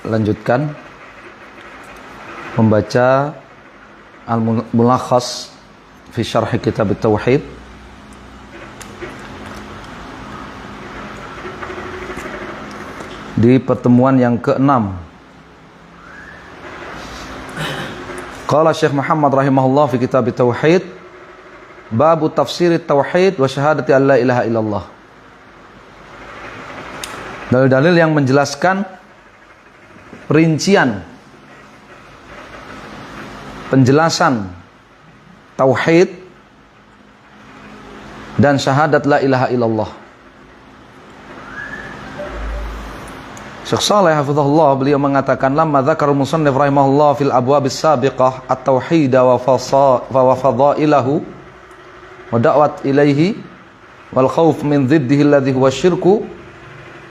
Lanjutkan membaca Al-Mulakhas fi Syarh Kitab At-Tauhid. Di pertemuan yang ke-6, qala Syekh Muhammad rahimahullah fi Kitab At-Tauhid, babu tafsir At-Tauhid wa syahadati an la ilaha illallah. Dalil-dalil yang menjelaskan perincian, penjelasan tauhid dan syahadat la ilaha illallah. Syekh Shalih hafizahullah beliau mengatakan, lamma dzakara musannif rahimahullah fil abwab as-sabiqah at-tauhid wa fadailahu wa da'wat ilaihi wal khauf min dhiddihi alladhi huwa syirku,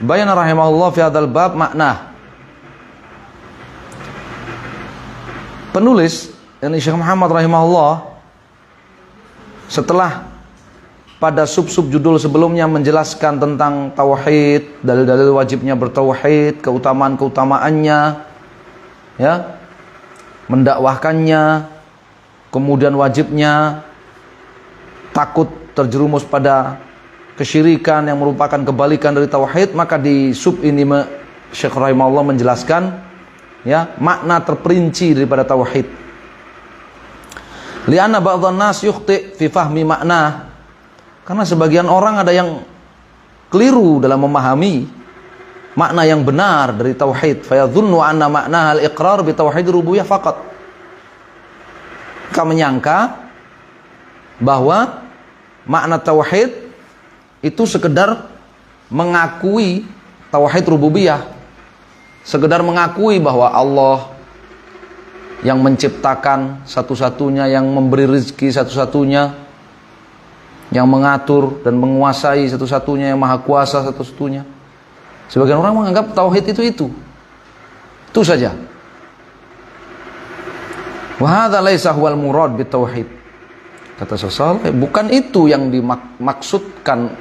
bayana rahimahullah fi hadzal bab makna. Penulis, yakni Syekh Muhammad rahimahullah, setelah pada sub-sub judul sebelumnya menjelaskan tentang tauhid, dalil-dalil wajibnya bertauhid, keutamaan-keutamaannya, ya, mendakwahkannya, kemudian wajibnya takut terjerumus pada kesyirikan yang merupakan kebalikan dari tauhid, maka di sub ini Syekh rahimahullah menjelaskan, ya, makna terperinci daripada tauhid. Li'anna ba'dhan nas yukhti fi fahmi makna, karena sebagian orang ada yang keliru dalam memahami makna yang benar dari tauhid. Fayadhunnu anna makna al-iqrar bi tauhid rububiyyah faqat. Mereka menyangka bahwa makna tauhid itu sekedar mengakui tauhid rububiyah, sekedar mengakui bahwa Allah yang menciptakan satu-satunya, yang memberi rezeki satu-satunya, yang mengatur dan menguasai satu-satunya, yang maha kuasa satu-satunya. Sebagian orang menganggap tauhid itu saja. Wa hadza laisa huwal murad bitauhid. Kata Syekh, bukan itu yang dimaksudkan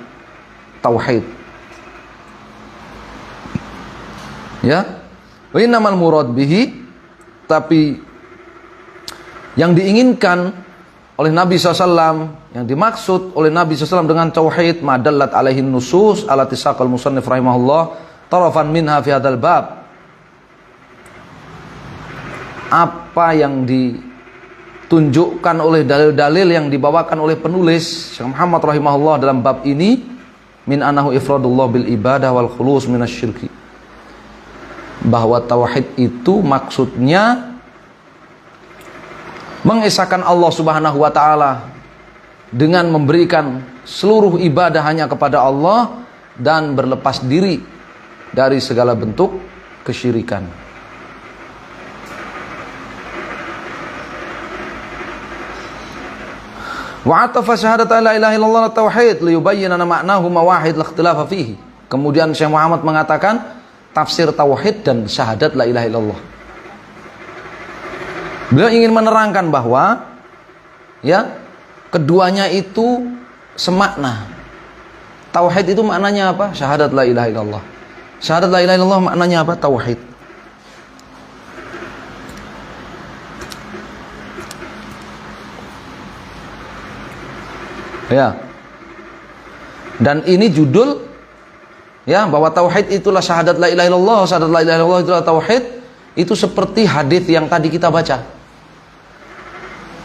tauhid. Ya, wa innamal murad bihi, tapi yang diinginkan oleh Nabi SAW, yang dimaksud oleh Nabi SAW dengan tauhid, madallat alaihin nusus alati saqal musannif rahimahullah tarafan minha fi hadzal bab, apa yang ditunjukkan oleh dalil-dalil yang dibawakan oleh penulis Syekh Muhammad rahimahullah dalam bab ini, min anahu ifradullah bil ibadah wal khulus minasyirki, bahwa tauhid itu maksudnya mengesahkan Allah Subhanahu wa taala dengan memberikan seluruh ibadah hanya kepada Allah dan berlepas diri dari segala bentuk kesyirikan. Wa atafa syahadata la ilaha illallah tauhid liyubayyana ma'nahu mawahid la ikhtilafa fihi. Kemudian Syekh Muhammad mengatakan tafsir tauhid dan syahadat la ilaha illallah. Beliau ingin menerangkan bahwa, ya, keduanya itu semakna. Tauhid itu maknanya apa? Syahadat la ilaha illallah. Syahadat la ilaha illallah maknanya apa? Tauhid. Ya. Dan ini judul, ya, bahwa tauhid itulah syahadat la ilaha illallah, syahadat la ilaha illallah itulah tauhid. Itu seperti hadis yang tadi kita baca.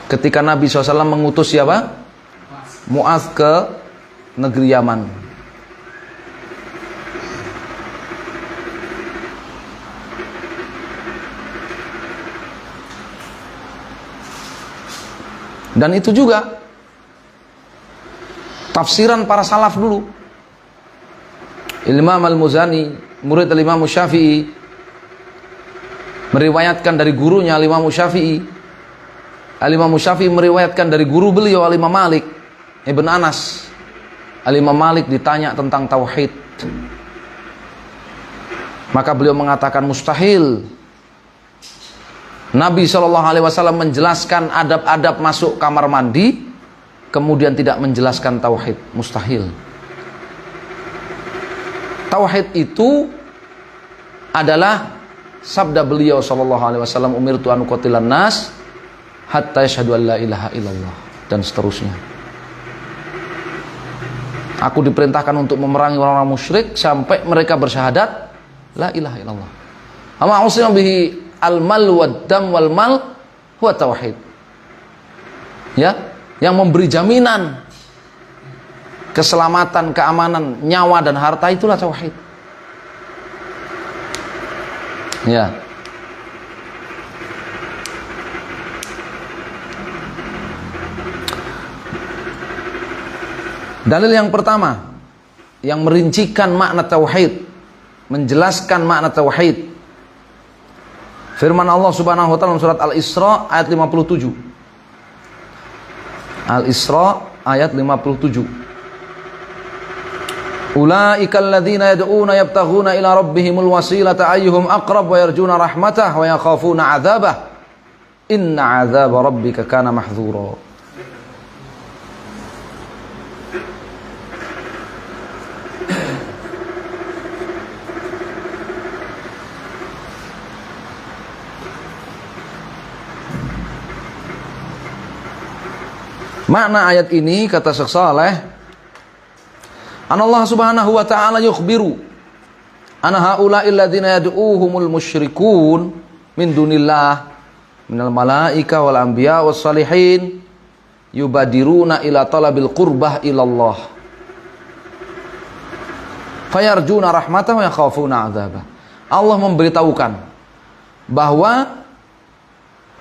Ketika Nabi SAW mengutus siapa? Mu'adz ke negeri Yaman. Dan itu juga tafsiran para salaf dulu. Imam Al-Muzani, murid Imam Syafi'i, meriwayatkan dari gurunya Imam Syafi'i. Imam Syafi'i meriwayatkan dari guru beliau Imam Malik Ibn Anas. Imam Malik ditanya tentang tauhid, maka beliau mengatakan mustahil Nabi SAW menjelaskan adab-adab masuk kamar mandi kemudian tidak menjelaskan tauhid. Mustahil. Tauhid itu adalah sabda beliau sallallahu alaihi wasallam, umirtu an uqatilan nas hatta yashhadu an la ilaha illallah, dan seterusnya. Aku diperintahkan untuk memerangi orang-orang musyrik sampai mereka bersyahadat la ilaha illallah. Ama usima bihi al-mal wad dam wal mal huwa tauhid. Ya, yang memberi jaminan keselamatan, keamanan nyawa dan harta, itulah tauhid. Ya. Dalil yang pertama yang merincikan makna tauhid, menjelaskan makna tauhid, firman Allah Subhanahu wa taala dalam surat Al-Isra ayat 57. Al-Isra ayat 57. Ulaika alladzina yad'una yabtaghuna ila rabbihimul wasilata ayyuhum aqrab wa yarjuna rahmatah wa yakhafuna 'adzabah. Inna 'adzaba rabbika kana mahdzura. Makna ayat ini, kata Syekh Saleh, Allah Subhanahu wa ta'ala yukhbiru anna haula'il ladzina yad'uuhumul musyrikun min dunillah minal malaika wal anbiya was salihin yubadiruna ila talabil qurbah ilallah fayarjuna rahmatahu wa yakhafuna 'adzabah. Allah memberitahukan bahwa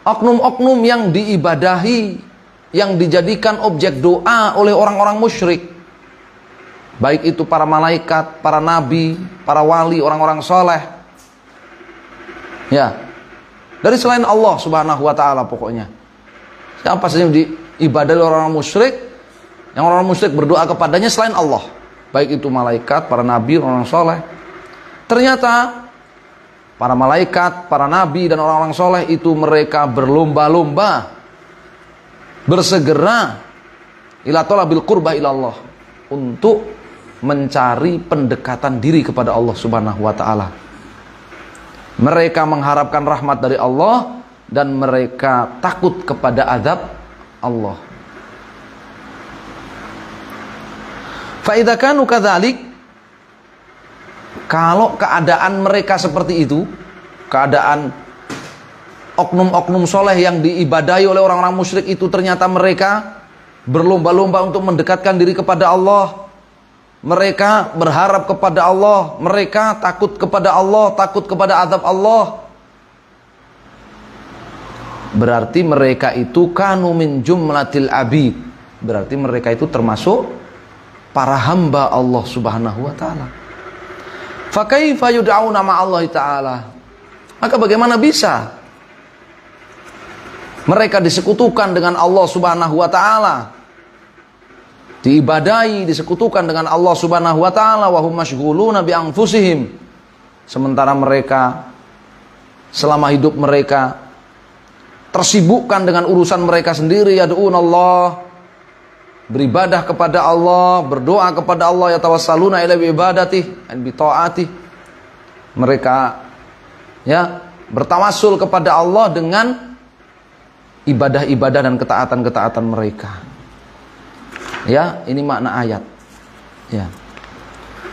oknum-oknum yang diibadahi, yang dijadikan objek doa oleh orang-orang musyrik, baik itu para malaikat, para nabi, para wali, orang-orang soleh, ya, dari selain Allah Subhanahu wa ta'ala, pokoknya siapa saja yang diibadahi oleh orang musyrik, yang orang musyrik berdoa kepadanya selain Allah, baik itu malaikat, para nabi, orang-orang soleh. Ternyata para malaikat, para nabi, dan orang-orang soleh itu mereka berlomba-lomba, bersegera ila talabil qurbah ilallah, untuk mencari pendekatan diri kepada Allah Subhanahu wa ta'ala. Mereka mengharapkan rahmat dari Allah dan mereka takut kepada azab Allah. Fa idza kanu kadzalik, kalau keadaan mereka seperti itu, keadaan oknum-oknum soleh yang diibadahi oleh orang-orang musyrik itu ternyata mereka berlomba-lomba untuk mendekatkan diri kepada Allah, mereka berharap kepada Allah, mereka takut kepada Allah, takut kepada azab Allah, berarti mereka itu kanu min jumlatil abid, berarti mereka itu termasuk para hamba Allah Subhanahu wa ta'ala. Fa kaifa yud'auna ma'allahi ta'ala, maka bagaimana bisa mereka disekutukan dengan Allah Subhanahu wa ta'ala, diibadahi, disekutukan dengan Allah Subhanahu wa ta'ala, wa hum masyghuluna bi anfusihim, sementara mereka selama hidup mereka tersibukkan dengan urusan mereka sendiri. Yad'unallah, beribadah kepada Allah, berdoa kepada Allah, yatawassaluna ila ibadatihi an bi ta'atihi, mereka ya bertawassul kepada Allah dengan ibadah-ibadah dan ketaatan-ketaatan mereka. Ya, ini makna ayat. Ya.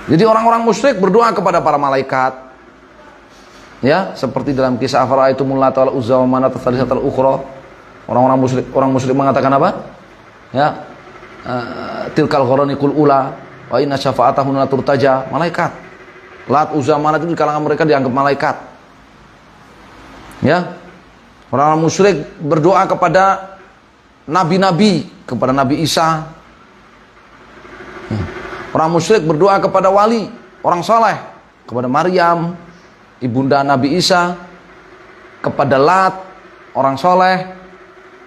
Jadi orang-orang musyrik berdoa kepada para malaikat. Ya, seperti dalam kisah afara'aitumul lata wal uzza wa manata tsalisatal ukhra. Orang musyrik mengatakan apa? Ya. Tilkal gharanikul ula wa inna syafa'atahum la turtaja. Malaikat. Lat, Uzza, Manat itu di kalangan mereka dianggap malaikat. Ya. Orang-orang musyrik berdoa kepada nabi-nabi, kepada Nabi Isa. Orang musyrik berdoa kepada wali, orang saleh, kepada Maryam, ibunda Nabi Isa, kepada Lat, orang saleh,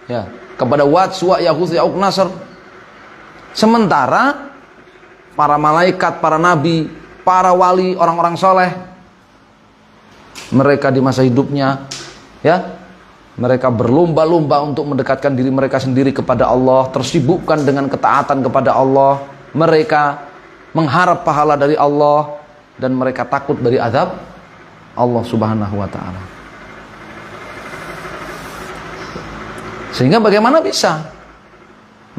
ya, kepada Wad, Suwa, Yahud, Ya'uq, Nasr. Sementara para malaikat, para nabi, para wali, orang-orang saleh, mereka di masa hidupnya, ya, mereka berlomba-lomba untuk mendekatkan diri mereka sendiri kepada Allah, tersibukkan dengan ketaatan kepada Allah, mereka mengharap pahala dari Allah, dan mereka takut dari azab Allah Subhanahu wa taala. Sehingga bagaimana bisa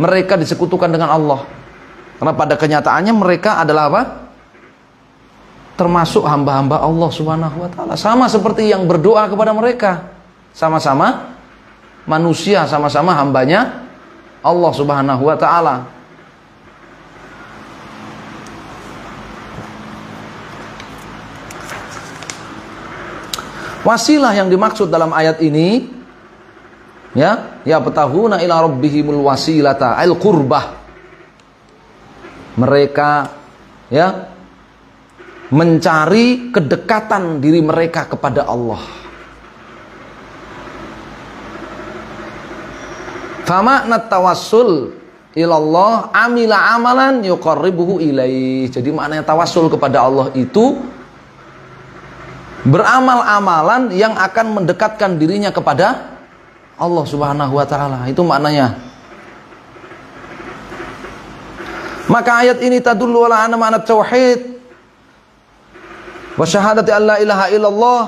mereka disekutukan dengan Allah? Karena pada kenyataannya mereka adalah apa? Termasuk hamba-hamba Allah Subhanahu wa taala. Sama seperti yang berdoa kepada mereka. Sama-sama manusia, sama-sama hambanya Allah Subhanahu wa taala. Wasilah yang dimaksud dalam ayat ini, ya petahuna ila rabbihimul wasilata al qurbah. Mereka ya mencari kedekatan diri mereka kepada Allah. Famakna tawassul ilallah amila amalan yuqarribuhu ilaih. Jadi maknanya tawassul kepada Allah itu beramal amalan yang akan mendekatkan dirinya kepada Allah Subhanahu wa taala. Itu maknanya. Maka ayat ini tadullu ala anna ma'na tauhid wa syahadati an la ilaha illallah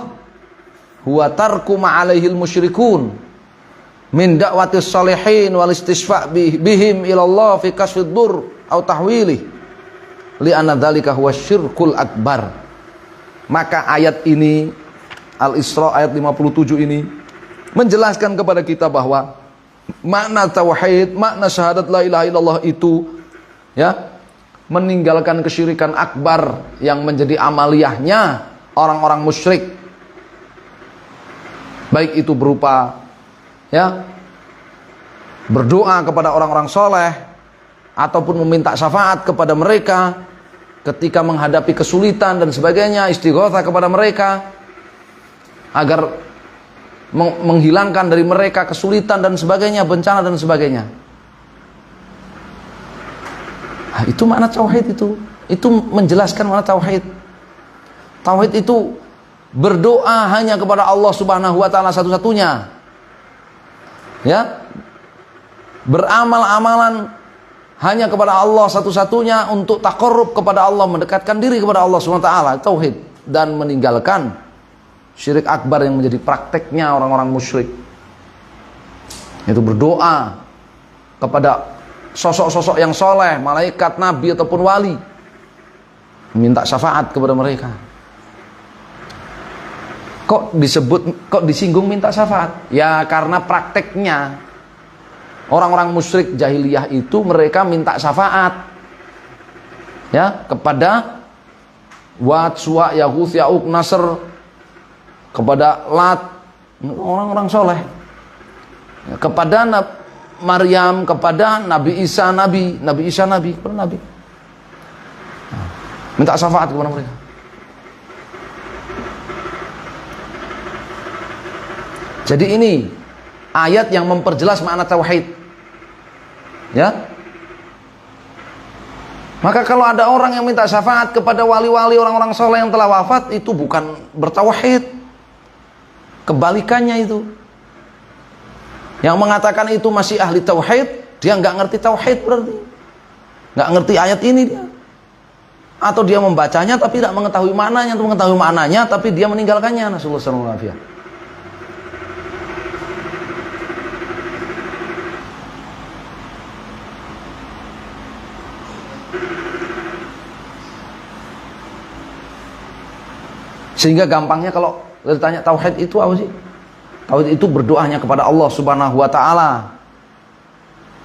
huwa tarku ma alaihil musyrikun min da'watis salihin wal istisfa' bihim ilallah fi kasfid dur atau tahwilih li anna dzalika huwa syirkul akbar. Maka ayat ini Al-Isra ayat 57 ini menjelaskan kepada kita bahwa makna tauhid, makna syahadat la ilaha illallah itu ya meninggalkan kesyirikan akbar yang menjadi amaliyahnya orang-orang musyrik. Baik itu berupa ya berdoa kepada orang-orang soleh ataupun meminta syafaat kepada mereka ketika menghadapi kesulitan dan sebagainya, istighotsah kepada mereka agar menghilangkan dari mereka kesulitan dan sebagainya, bencana dan sebagainya. Nah, itu makna tauhid itu. Itu menjelaskan makna tauhid. Tauhid itu berdoa hanya kepada Allah Subhanahu wa taala satu-satunya. Ya. Beramal-amalan hanya kepada Allah satu-satunya untuk taqarrub kepada Allah, mendekatkan diri kepada Allah Subhanahu wa taala, tauhid, dan meninggalkan syirik akbar yang menjadi prakteknya orang-orang musyrik. Itu berdoa kepada sosok-sosok yang soleh, malaikat, nabi ataupun wali, minta syafaat kepada mereka. Kok disinggung minta syafaat? Ya karena prakteknya orang-orang musyrik jahiliyah itu mereka minta syafaat ya kepada Wat, Suwa, Yaghus, Ya'uq, Nasr, kepada Lat, orang-orang soleh, kepada Maryam, kepada Nabi Isa nabi, kepada nabi. Minta syafaat kepada mereka. Jadi ini ayat yang memperjelas makna tauhid. Ya. Maka kalau ada orang yang minta syafaat kepada wali-wali orang-orang soleh yang telah wafat, itu bukan bertauhid. Kebalikannya itu. Yang mengatakan itu masih ahli tauhid, dia nggak ngerti tauhid berarti. Nggak ngerti ayat ini dia. Atau dia membacanya tapi tidak mengetahui maknanya, atau mengetahui maknanya tapi dia meninggalkannya. Nasallahu alaihi wasallam. Sehingga gampangnya kalau ditanya tauhid itu apa sih? Tauhid itu berdoanya kepada Allah Subhanahu wa taala.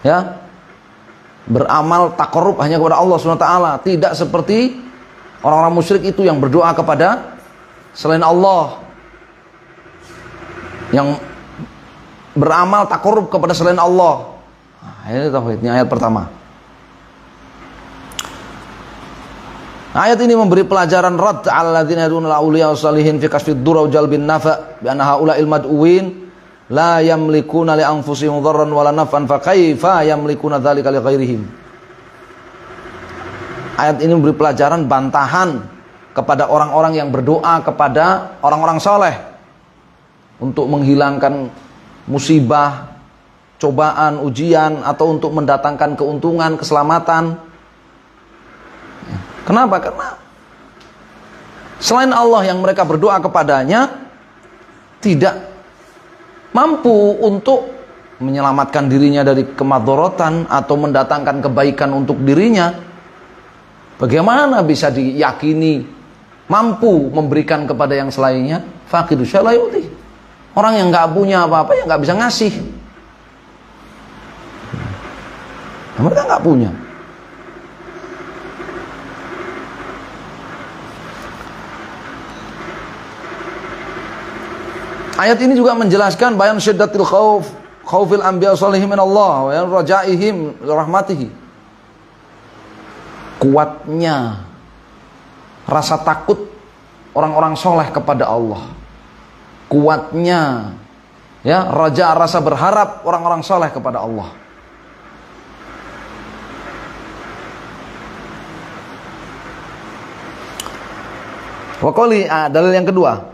Ya. Beramal taqarrub hanya kepada Allah Subhanahu wa taala, tidak seperti orang-orang musyrik itu yang berdoa kepada selain Allah. Yang beramal taqarrub kepada selain Allah. Nah, ini tauhidnya ayat pertama. Ayat ini memberi pelajaran rad 'alal ladzina yad'una al-awliya was-salihin fi kasfid durr wa jalbin nafa' bi anna haula'il mad'uwin la yamlikuna li anfusihim dharran wala naf'an fa kaifa yamlikuna dzalika li ghairihim. Ayat ini memberi pelajaran bantahan kepada orang-orang yang berdoa kepada orang-orang soleh untuk menghilangkan musibah, cobaan, ujian, atau untuk mendatangkan keuntungan, keselamatan. Kenapa? Karena Selain Allah yang mereka berdoa kepadanya tidak mampu untuk menyelamatkan dirinya dari kemadharatan atau mendatangkan kebaikan untuk dirinya, bagaimana bisa diyakini mampu memberikan kepada yang selainnya? Faqidu syai' la yu'ti. Orang yang nggak punya apa-apa ya nggak bisa ngasih. Mereka nggak punya. Ayat ini juga menjelaskan bayan syiddatil khaufil anbiya shalihin min Allah wa rajaihim rahmatihi. Kuatnya rasa takut orang-orang soleh kepada Allah. Kuatnya ya raja, rasa berharap orang-orang soleh kepada Allah. Waqali, dalil yang kedua.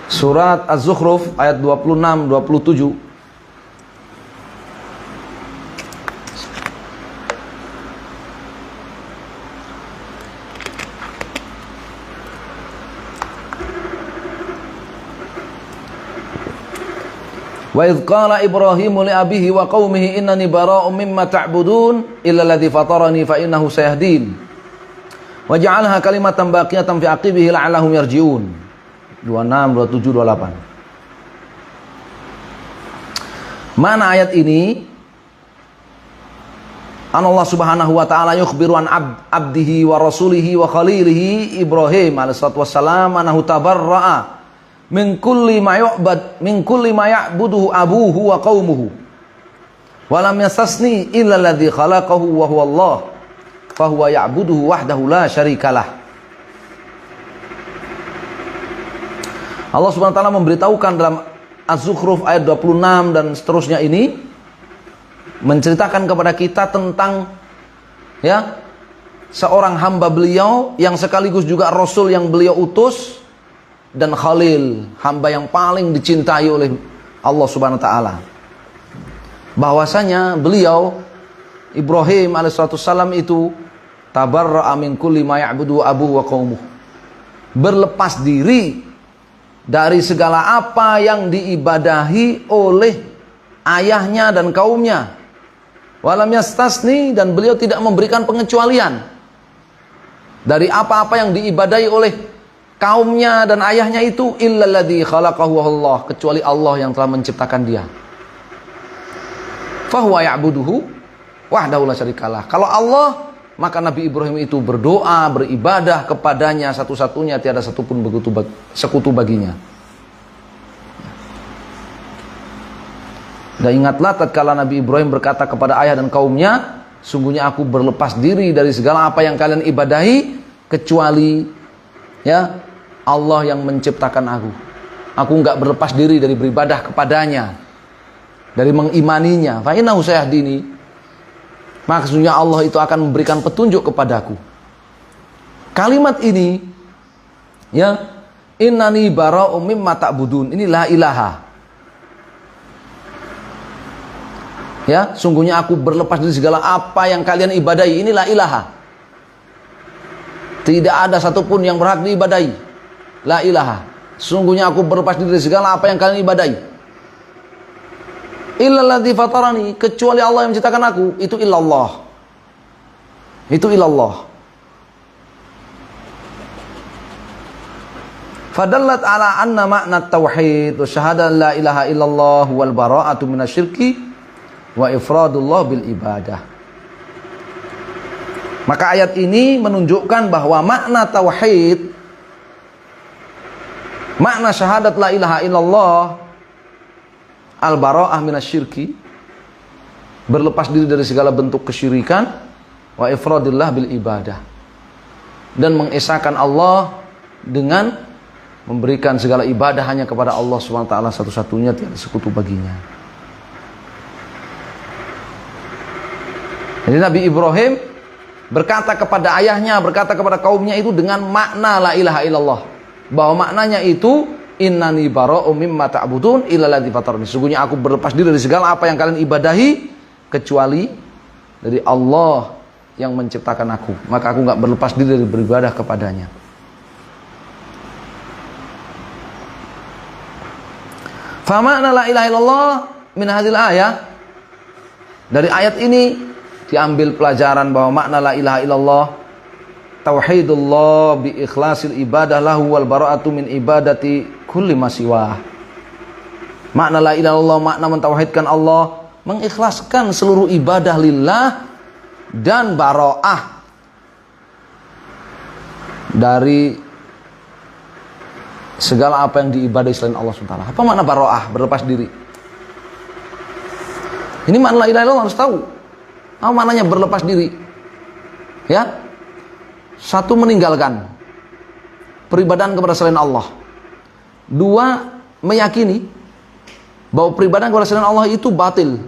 Surat Az-Zukhruf ayat 26-27. Wa idh qala Ibrahimu li abihi wa qaumihi innani bara'un mimma ta'budun illa alladhi fatarani fa innahu sayahdin. Wa ja'alha kalimatan baqiyatan fi aqibihi la'allahum yarji'un. 26, 27, 28. Mana ayat ini? Allah Subhanahu wa ta'ala yukhbiru an abdihi wa rasulihi wa khalilihi Ibrahim alaihissalatu wassalam anahu tabarra'a min kulli ma ya'buduhu abuhu wa qaumuhu wa lam yastasni illa alladhi khalaqahu wa huwa Allah fa huwa ya'buduhu wahdahu la syarikalah. Allah Subhanahu wa ta'ala memberitahukan dalam Az-Zukhruf ayat 26 dan seterusnya ini, menceritakan kepada kita tentang ya seorang hamba beliau yang sekaligus juga rasul yang beliau utus, dan Khalil, hamba yang paling dicintai oleh Allah Subhanahu wa ta'ala. Bahwasanya beliau Ibrahim alaihissalam itu tabarra'a min kulli ma ya'budu abuhu wa qaumuh, berlepas diri dari segala apa yang diibadahi oleh ayahnya dan kaumnya. Walam yastasni, dan beliau tidak memberikan pengecualian dari apa-apa yang diibadahi oleh kaumnya dan ayahnya itu, illalladzi khalaqahu Allah, kecuali Allah yang telah menciptakan dia. Fahuwa ya'buduhu wahdahu la syarikalah. Kalau Allah, maka Nabi Ibrahim itu berdoa, beribadah kepadanya satu-satunya, tiada satupun sekutu baginya. Dan ingatlah tatkala Nabi Ibrahim berkata kepada ayah dan kaumnya, sungguhnya aku berlepas diri dari segala apa yang kalian ibadahi, kecuali ya Allah yang menciptakan aku. Aku enggak berlepas diri dari beribadah kepadanya, dari mengimaninya. Fa innahu sayahdini. Maksudnya Allah itu akan memberikan petunjuk kepadaku. Kalimat ini ya, innani bara'um mimma ta'budun, ini la ilaha. Ya, sungguhnya aku berlepas dari segala apa yang kalian ibadahi, ini la ilaha. Tidak ada satupun yang berhak diibadahi. La ilaha. Sungguhnya aku berlepas diri dari segala apa yang kalian ibadahi. Illalladzi fatarani, kecuali Allah yang menciptakan aku, itu illallah. Itu illallah. Fadallat ala anna makna tauhid wa syahada la ilaha illallah wal bara'atu minasyirki wa ifradullah bil ibadah. Maka ayat ini menunjukkan bahwa makna tauhid, makna syahadat la ilaha illallah, al-bara'ah minasyirki, berlepas diri dari segala bentuk kesyirikan, wa ifradillah bil ibadah, dan mengesahkan Allah dengan memberikan segala ibadah hanya kepada Allah SWT satu-satunya, tiada sekutu baginya. Jadi Nabi Ibrahim berkata kepada ayahnya, berkata kepada kaumnya itu dengan makna la ilaha illallah, bahwa maknanya itu innani bara'um mimma ta'budun illa alladzi fatarani, sesungguhnya aku berlepas diri dari segala apa yang kalian ibadahi, kecuali dari Allah yang menciptakan aku, maka aku nggak berlepas diri dari beribadah kepadanya. Famakna la ilaha illallah min hadhil ayah, dari ayat ini diambil pelajaran bahwa makna la ilaha illallah tauhidullah bi ikhlasil ibadah lahu wal bara'atu min ibadati kulli ma siwah. Makna la ilaha illallah, makna mentauhidkan Allah, mengikhlaskan seluruh ibadah lillah dan bara'ah dari segala apa yang diibadahi selain Allah SWT. Apa makna bara'ah? Berlepas diri. Ini makna la ilaha illallah, harus tahu. Apa maknanya berlepas diri? Ya. Satu, meninggalkan peribadahan kepada selain Allah. Dua, meyakini bahwa peribadahan kepada selain Allah itu batil,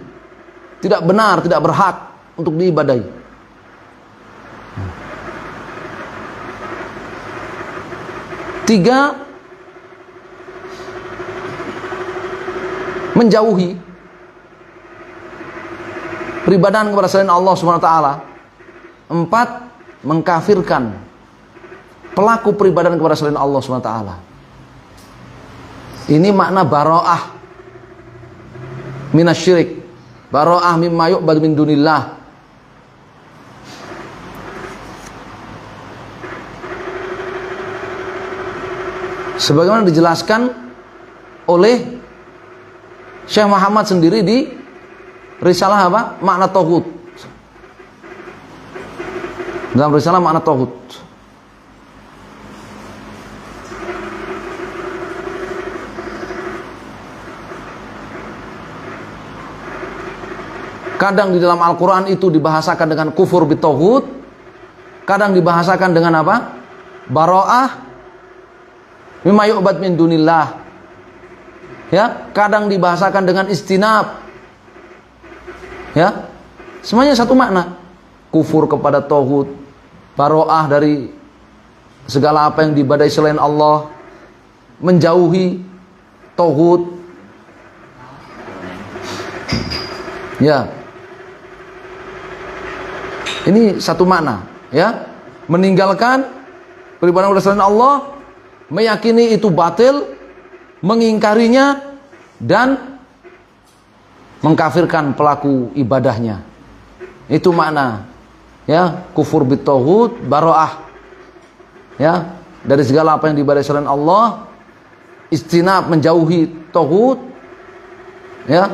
tidak benar, tidak berhak untuk diibadahi. Tiga, menjauhi peribadahan kepada selain Allah SWT. Empat, mengkafirkan pelaku peribadahan kepada selain Allah SWT. Ini makna bara'ah minasyirik, bara'ah mimma yu'badu min dunillah. Sebagaimana dijelaskan oleh Syekh Muhammad sendiri di risalah apa? Makna tauhid. Dalam risalah makna tauhid. Kadang di dalam Al-Quran itu dibahasakan dengan kufur bitauhid, kadang dibahasakan dengan apa? Bara'ah mimma yu'bad min dunillah. Ya, kadang dibahasakan dengan istinab. Ya, semuanya satu makna. Kufur kepada tauhid, bara'ah dari segala apa yang diibadahi selain Allah, menjauhi tauhid. Ya, ini satu makna, ya. Meninggalkan peribadahan kepada selain Allah, meyakini itu batil, mengingkarinya, dan mengkafirkan pelaku ibadahnya. Itu makna, ya, kufur bitauhid, bara'ah, ya, dari segala apa yang diibadahi selain Allah, istinab, menjauhi tauhid, ya,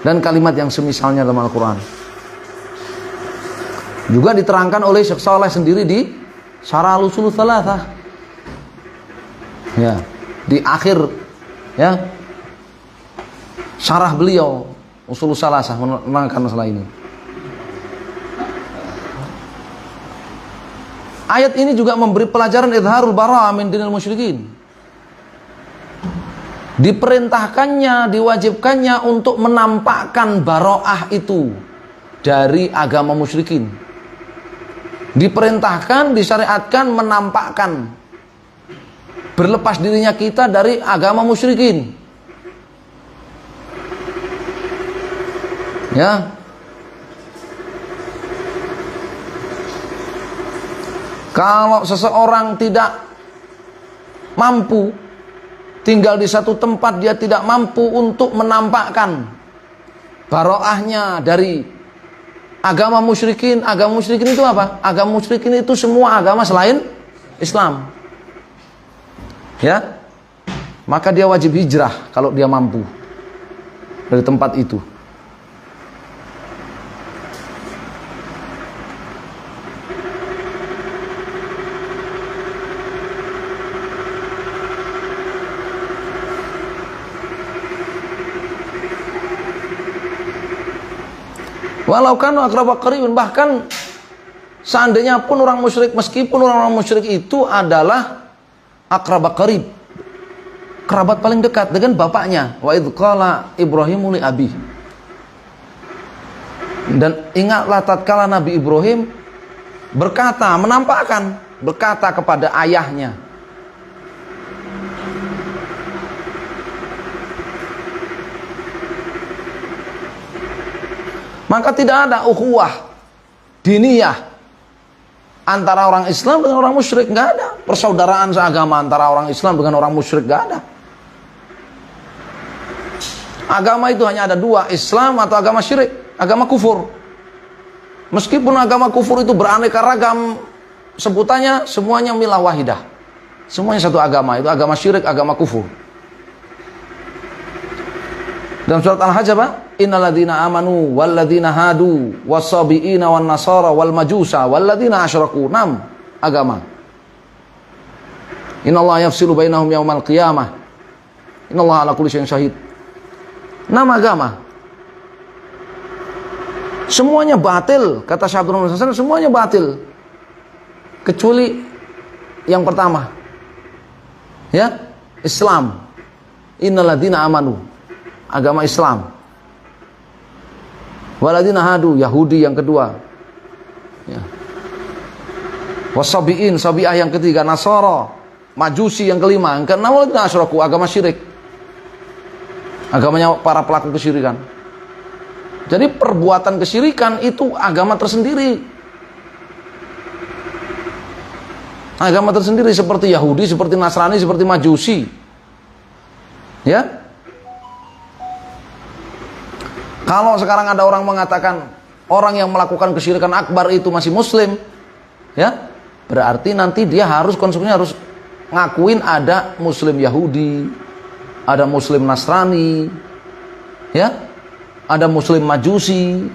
dan kalimat yang semisalnya dalam Al-Quran. Juga diterangkan oleh Syekh Saleh sendiri di Syarah Al-Usul Tsalatsah. Ya, di akhir, ya, syarah beliau Usul Tsalatsah menerangkan masalah ini. Ayat ini juga memberi pelajaran idharul bara'ah min dinil musyrikin. Diperintahkannya, diwajibkannya untuk menampakkan bara'ah itu dari agama musyrikin. Diperintahkan, disyariatkan menampakkan berlepas dirinya kita dari agama musyrikin. Ya. Kalau seseorang tidak mampu tinggal di satu tempat, dia tidak mampu untuk menampakkan bara'ahnya dari agama musyrikin. Agama musyrikin itu apa? Agama musyrikin itu semua agama selain Islam. Ya. Maka dia wajib hijrah kalau dia mampu dari tempat itu. Walau kan akraba qaribin, bahkan seandainya pun orang musyrik, meskipun orang musyrik itu adalah akraba qarib, kerabat paling dekat dengan bapaknya. Wa idz qala Ibrahimu li abi. Dan ingatlah tatkala Nabi Ibrahim berkata, menampakkan, berkata kepada ayahnya. Maka tidak ada ukhuwah diniyah antara orang Islam dengan orang musyrik, nggak ada. Persaudaraan seagama antara orang Islam dengan orang musyrik, nggak ada. Agama itu hanya ada dua, Islam atau agama syirik, agama kufur. Meskipun agama kufur itu beraneka ragam sebutannya, semuanya milah wahidah. Semuanya satu agama, itu agama syirik, agama kufur. Dalam surat Al-Hajj apa? Innalladzina amanu walladzina hadu wassabiina wan nasara wal majusa walladzina asyraku. 6 agama. Innallaha yafsilu bainahum yaumal qiyamah. Innallaha ala kulli syai'in syahid. 6 agama. Semuanya batil, kata Syekh Abdul Rahman Hasan, semuanya batil. Kecuali yang pertama. Ya, Islam. Innalladzina amanu. Agama Islam. Waladina hadu, Yahudi yang kedua. Ya. Wasabiin, Sabi'ah yang ketiga, Nasara, Majusi yang kelima, yang keenam waladina asyraku, agama syirik. Agamanya para pelaku kesyirikan. Jadi perbuatan kesyirikan itu agama tersendiri. Agama tersendiri seperti Yahudi, seperti Nasrani, seperti Majusi. Ya. Kalau sekarang ada orang mengatakan orang yang melakukan kesyirikan akbar itu masih muslim, ya, berarti nanti dia harus konsekuensinya harus ngakuin ada muslim Yahudi, ada muslim Nasrani, ya, ada muslim Majusi.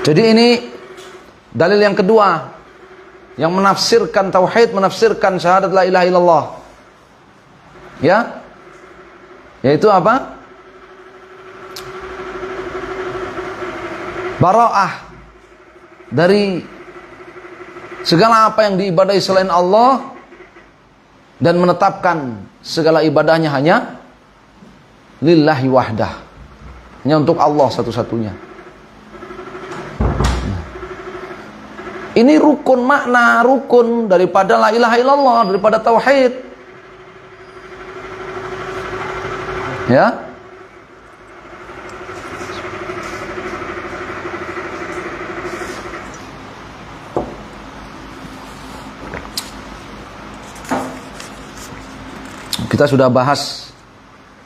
Jadi ini dalil yang kedua yang menafsirkan tauhid, menafsirkan syahadat la ilaha illallah. Ya. Yaitu apa? Bara'ah dari segala apa yang diibadahi selain Allah dan menetapkan segala ibadahnya hanya lillahi wahdah. Hanya untuk Allah satu-satunya. Ini rukun makna, rukun daripada la ilaha illallah, daripada tauhid. Ya. Kita sudah bahas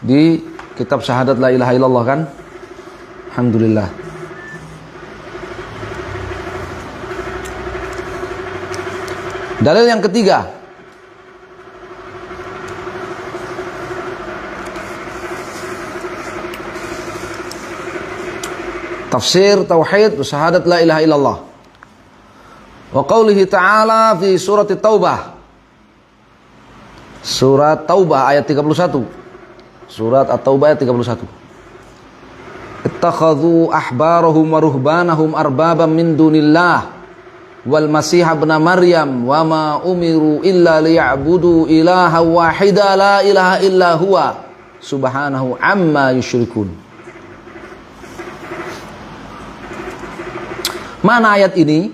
di kitab syahadat la ilaha illallah kan? Alhamdulillah. Dalil yang ketiga, tafsir tauhid syahadat la ilaha illallah. Wa qaulihi ta'ala fi surat Taubah. Surat Taubah ayat 31. Surat At-Taubah ayat 31. Ittakhadhu ahbarahum wa ruhbanahum arbaban min dunillah wal masih ibn Maryam wa ma umiru illa liya'budu ilaha wahida la ilaha illa huwa subhanahu amma yusyrikun. Mana ayat ini?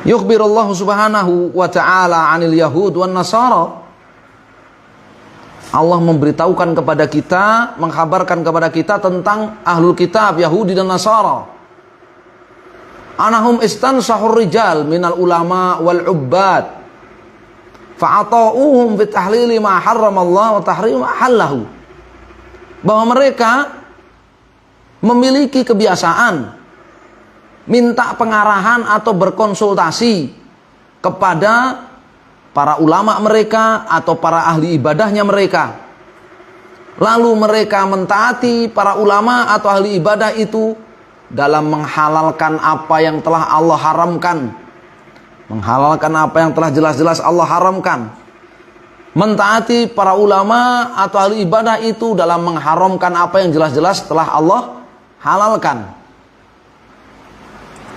Yukhbirullahu subhanahu wa ta'ala 'anil yahud wan nasara. Allah memberitahukan kepada kita, mengkhabarkan kepada kita tentang ahlul kitab, Yahudi dan Nasara. Anahum istansahur rijal minal ulama wal ubbad. Fa'ata'uhum fi tahlili ma harramallahu wa tahrim ma halallahu. Bahwa mereka memiliki kebiasaan minta pengarahan atau berkonsultasi kepada para ulama mereka atau para ahli ibadahnya mereka. Lalu mereka mentaati para ulama atau ahli ibadah itu dalam menghalalkan apa yang telah Allah haramkan. Menghalalkan apa yang telah jelas-jelas Allah haramkan. Mentaati para ulama atau ahli ibadah itu dalam mengharamkan apa yang jelas-jelas telah Allah halalkan.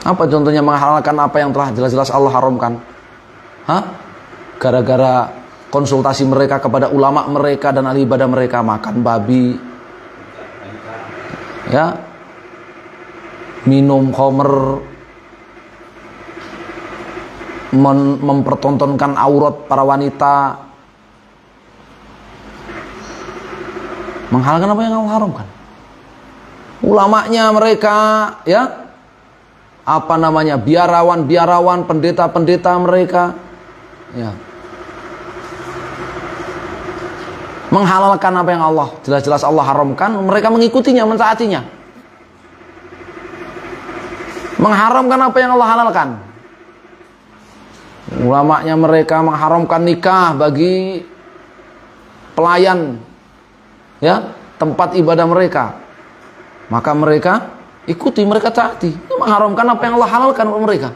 Apa contohnya menghalalkan apa yang telah jelas-jelas Allah haramkan? Hah? Gara-gara konsultasi mereka kepada ulama mereka dan ahli ibadah mereka, makan babi, ya, minum khamr, mempertontonkan aurat para wanita, menghalalkan apa yang Allah haramkan. Ulamanya mereka, ya, apa namanya, biarawan, pendeta mereka, ya, menghalalkan apa yang Allah jelas-jelas Allah haramkan, mereka mengikutinya, mentaatinya. Mengharamkan apa yang Allah halalkan. Ulamanya mereka mengharamkan nikah bagi pelayan, ya, tempat ibadah mereka. Maka mereka ikuti, mereka taati. Mengharamkan apa yang Allah halalkan untuk mereka.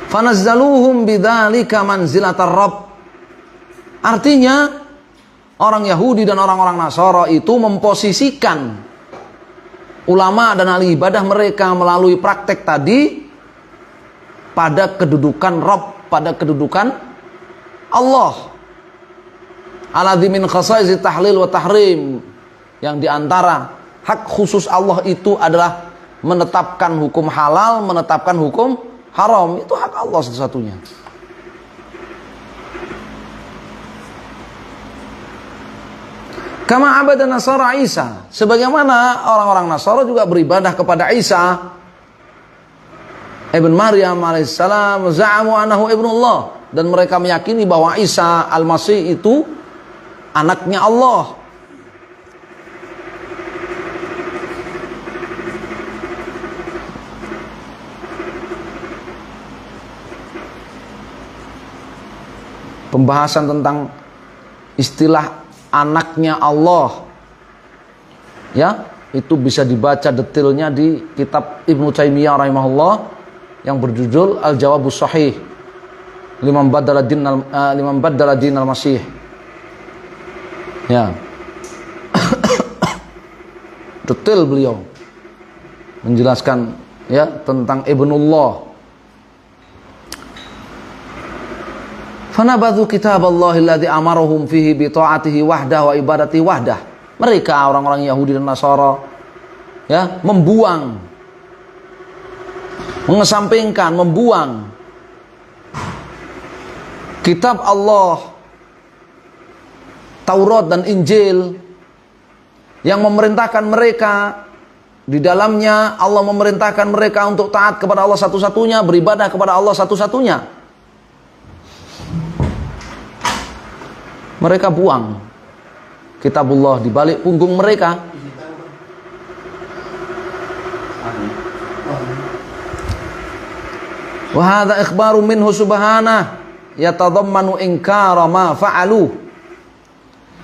Fanazzaluhum bidzalika manzilatar rabb. Artinya orang Yahudi dan orang-orang Nasara itu memposisikan ulama dan ahli ibadah mereka melalui praktek tadi pada kedudukan Rabb, pada kedudukan Allah. Alladzi min khasaisit tahlil wa tahrim, yang diantara hak khusus Allah itu adalah menetapkan hukum halal, menetapkan hukum haram. Itu hak Allah satu-satunya. Kama abada Nasara Isa, sebagaimana orang-orang Nasara juga beribadah kepada Isa ibn Maryam alaihissalam, za'amu annahu ibnullah, dan mereka meyakini bahwa Isa al-Masih itu anaknya Allah. Pembahasan tentang istilah anaknya Allah, ya, itu bisa dibaca detailnya di kitab Ibnu Taimiyah rahimahullah yang berjudul Al-Jawabus Shahih liman baddala dinal Masih, ya. Detail beliau menjelaskan, ya, tentang Ibnullah. Fanabadhu kitaballahi alladzi amarahum fihi bi ta'atihi wahdah wa ibadati wahdah. Mereka orang-orang Yahudi dan Nasara, ya, membuang, mengesampingkan, membuang kitab Allah, Taurat dan Injil, yang memerintahkan mereka, di dalamnya Allah memerintahkan mereka untuk taat kepada Allah satu-satunya, beribadah kepada Allah satu-satunya. Mereka buang kitabullah di balik punggung mereka. Wa hadza ikhbaru minhu subhanahu yatadammanu inkara ma fa'alu.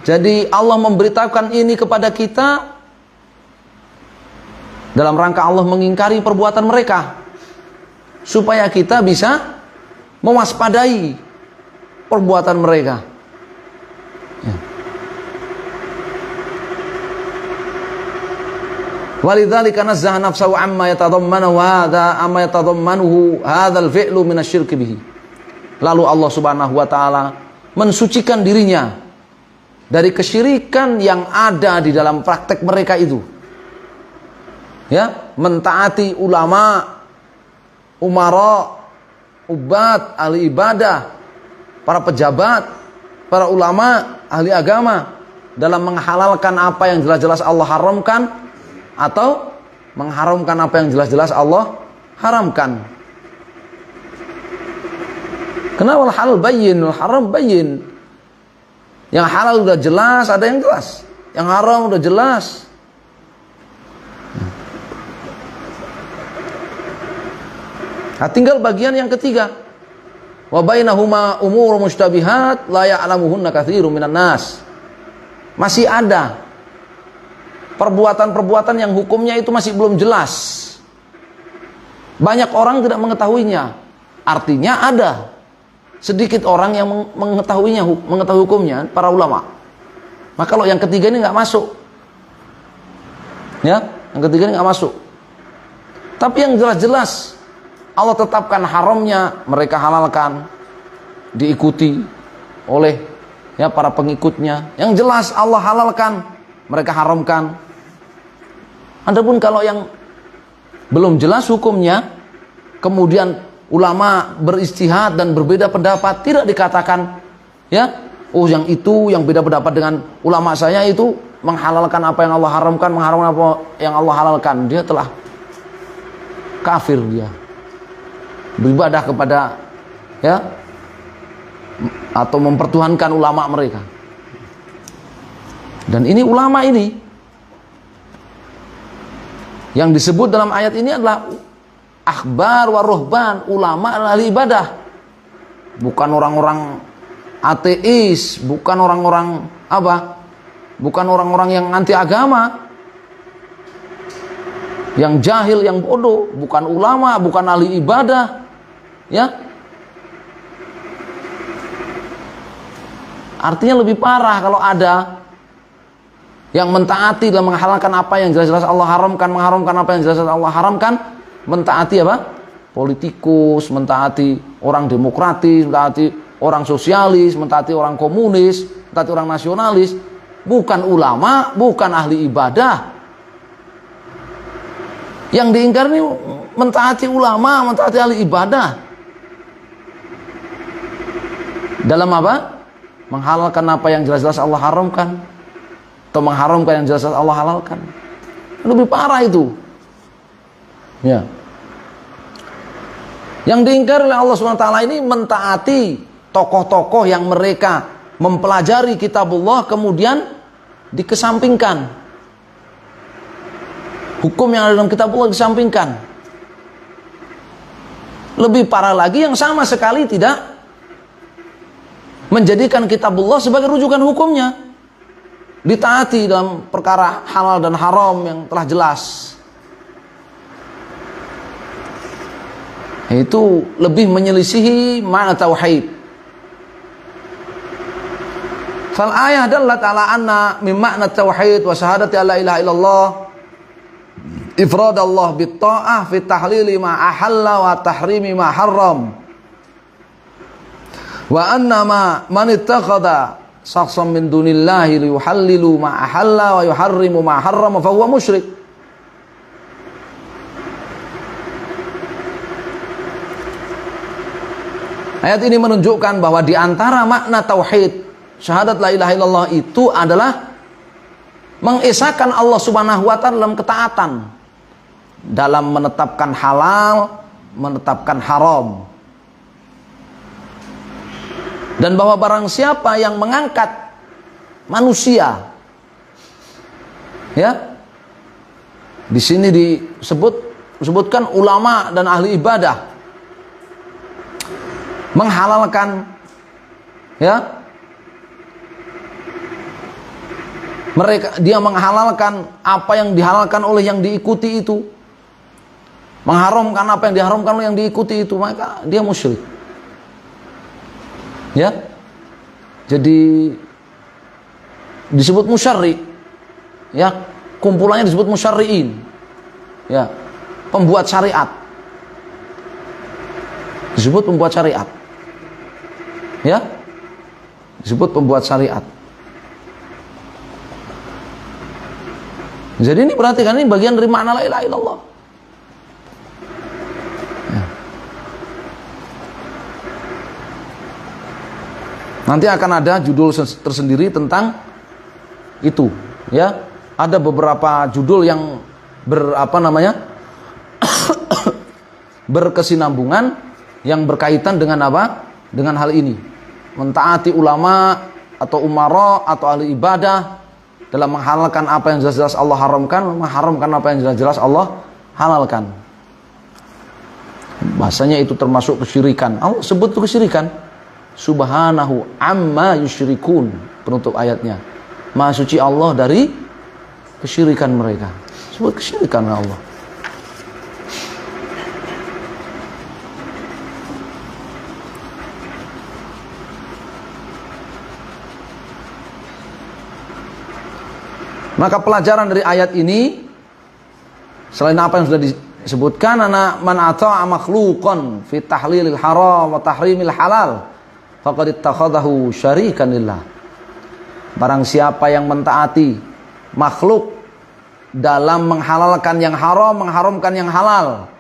Jadi Allah memberitahukan ini kepada kita dalam rangka Allah mengingkari perbuatan mereka, supaya kita bisa mewaspadai perbuatan mereka. Ya. Walidzalika nazzaha nafsahu amma yatadammanuhu hadzal fi'lu minasyirki bihi. Lalu Allah Subhanahu wa taala mensucikan dirinya dari kesyirikan yang ada di dalam praktek mereka itu. Ya, mentaati ulama, umara, ubat, ahli ibadah, para pejabat, para ulama, ahli agama, dalam menghalalkan apa yang jelas-jelas Allah haramkan, atau mengharamkan apa yang jelas-jelas Allah haramkan. Kenapa halal bayyin, haram bayyin? Yang halal udah jelas, ada yang jelas. Yang haram udah jelas. Nah, tinggal bagian yang ketiga. Wa bainahuma umur mustabihat la ya'lamuhunna katsirun minan nas. Masih ada perbuatan-perbuatan yang hukumnya itu masih belum jelas. Banyak orang tidak mengetahuinya. Artinya ada sedikit orang yang mengetahuinya, mengetahui hukumnya, para ulama. Maka kalau yang ketiga ini nggak masuk. Ya, yang ketiga ini nggak masuk. Tapi yang jelas-jelas Allah tetapkan haramnya, mereka halalkan, diikuti oleh, ya, para pengikutnya. Yang jelas Allah halalkan, mereka haramkan. Adapun kalau yang belum jelas hukumnya, kemudian ulama beristihad dan berbeda pendapat, tidak dikatakan ya, oh yang itu yang beda pendapat dengan ulama saya itu menghalalkan apa yang Allah haramkan, mengharamkan apa yang Allah halalkan, dia telah kafir, dia beribadah kepada ya atau mempertuhankan ulama mereka. Dan ini ulama ini yang disebut dalam ayat ini adalah akhbar wa ruhban, ulama dan ahli ibadah, bukan orang-orang ateis, bukan orang-orang apa, bukan orang-orang yang anti agama, yang jahil, yang bodoh, bukan ulama, bukan ahli ibadah, ya. Artinya lebih parah kalau ada yang mentaati dan menghalalkan apa yang jelas-jelas Allah haramkan, mengharamkan apa yang jelas-jelas Allah haramkan, mentaati apa? Politikus, mentaati orang demokratis, mentaati orang sosialis, mentaati orang komunis, mentaati orang nasionalis, bukan ulama, bukan ahli ibadah. Yang diingkar ini mentaati ulama, mentaati ahli ibadah. Dalam apa? Menghalalkan apa yang jelas-jelas Allah haramkan, atau mengharamkan yang jelas-jelas Allah halalkan. Lebih parah itu. Ya. Yang diingkar oleh Allah SWT ini mentaati tokoh-tokoh yang mereka mempelajari kitabullah kemudian dikesampingkan. Hukum yang ada dalam kitabullah disampingkan. Lebih parah lagi yang sama sekali tidak menjadikan kitabullah sebagai rujukan hukumnya, ditaati dalam perkara halal dan haram yang telah jelas. Itu lebih menyelisihi makna tauhid. Fal ayah dallat ala anna min makna tauhid wa syahadati alla ilaha illallah ifradallah bit ta'ah fi tahlili ma ahalla wa tahrimi ma harram. Wa anna man ittakhadha shakhsan min dunillahi liyuhallilu ma ahalla wa yuharrimu ma harrama fa huwa musyrik. Ayat ini menunjukkan bahwa di antara makna tauhid syahadat la ilaha illallah itu adalah mengesahkan Allah Subhanahu wa taala dalam ketaatan, dalam menetapkan halal, menetapkan haram. Dan bahwa barang siapa yang mengangkat manusia, ya, di sini disebutkan ulama dan ahli ibadah, menghalalkan, ya, dia menghalalkan apa yang dihalalkan oleh yang diikuti itu, mengharamkan apa yang diharamkan oleh yang diikuti itu, maka dia musyrik. Ya, jadi disebut musyarri, ya, kumpulannya disebut musyarriin, ya, pembuat syariat, disebut pembuat syariat, ya, disebut pembuat syariat. Jadi ini perhatikan, ini bagian dari makna la ilaha illallah. Nanti akan ada judul tersendiri tentang itu, ya. Ada beberapa judul yang berkesinambungan, yang berkaitan dengan apa? Dengan hal ini. Mentaati ulama atau umara atau ahli ibadah dalam menghalalkan apa yang jelas-jelas Allah haramkan, mengharamkan apa yang jelas-jelas Allah halalkan. Bahasanya itu termasuk kesyirikan. Allah sebut itu kesyirikan. Subhanahu amma yusyrikun, penutup ayatnya. Maha suci Allah dari kesyirikan mereka. Sebut kesyirikan Allah. Maka pelajaran dari ayat ini, selain apa yang sudah disebutkan, man ata'a makhluqan fi tahlilil haram wa tahrimil halal faqad ittakhadahu syarikan lillah. Barang siapa yang mentaati makhluk dalam menghalalkan yang haram, mengharamkan yang halal,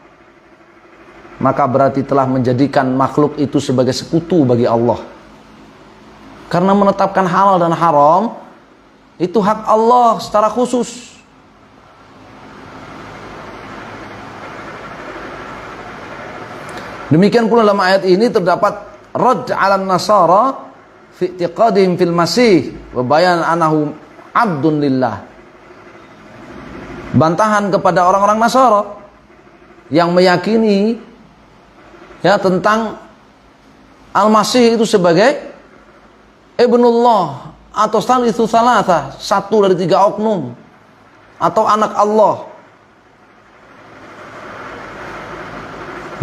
maka berarti telah menjadikan makhluk itu sebagai sekutu bagi Allah. Karena menetapkan halal dan haram itu hak Allah secara khusus. Demikian pula dalam ayat ini terdapat rad 'ala nasara fi i'tiqadihim fil masih wa bayan annahu abdun lillah. Bantahan kepada orang-orang Nasara yang meyakini ya tentang Al-Masih itu sebagai ibnullah atau salisu salasa, satu dari tiga oknum, atau anak Allah.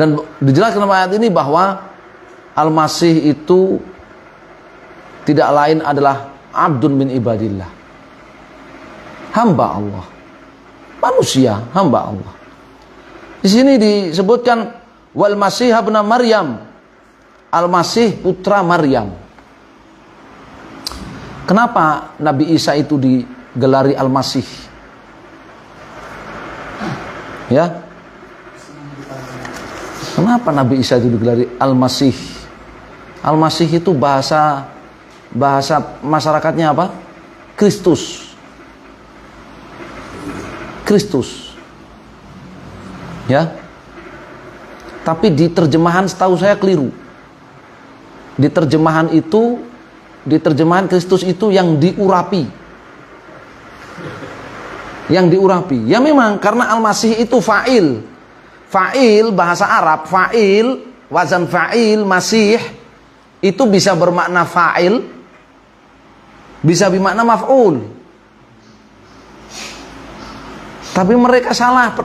Dan dijelaskan dalam ayat ini bahwa Al-Masih itu tidak lain adalah abdun min ibadillah, hamba Allah, manusia, hamba Allah. Di sini disebutkan wal Masih ibn Maryam, Al-Masih putra Maryam. Kenapa Nabi Isa itu digelari Al-Masih? Ya. Kenapa Nabi Isa itu digelari Al-Masih? Al-Masih itu bahasa masyarakatnya apa? Kristus. Kristus. Ya. Tapi di terjemahan setahu saya keliru. Di terjemahan Kristus itu yang diurapi. Yang diurapi. Ya memang karena Al-Masih itu fa'il. Fa'il bahasa Arab, fa'il, wazan fa'il, masih itu bisa bermakna fa'il, bisa bermakna maf'ul. Tapi mereka salah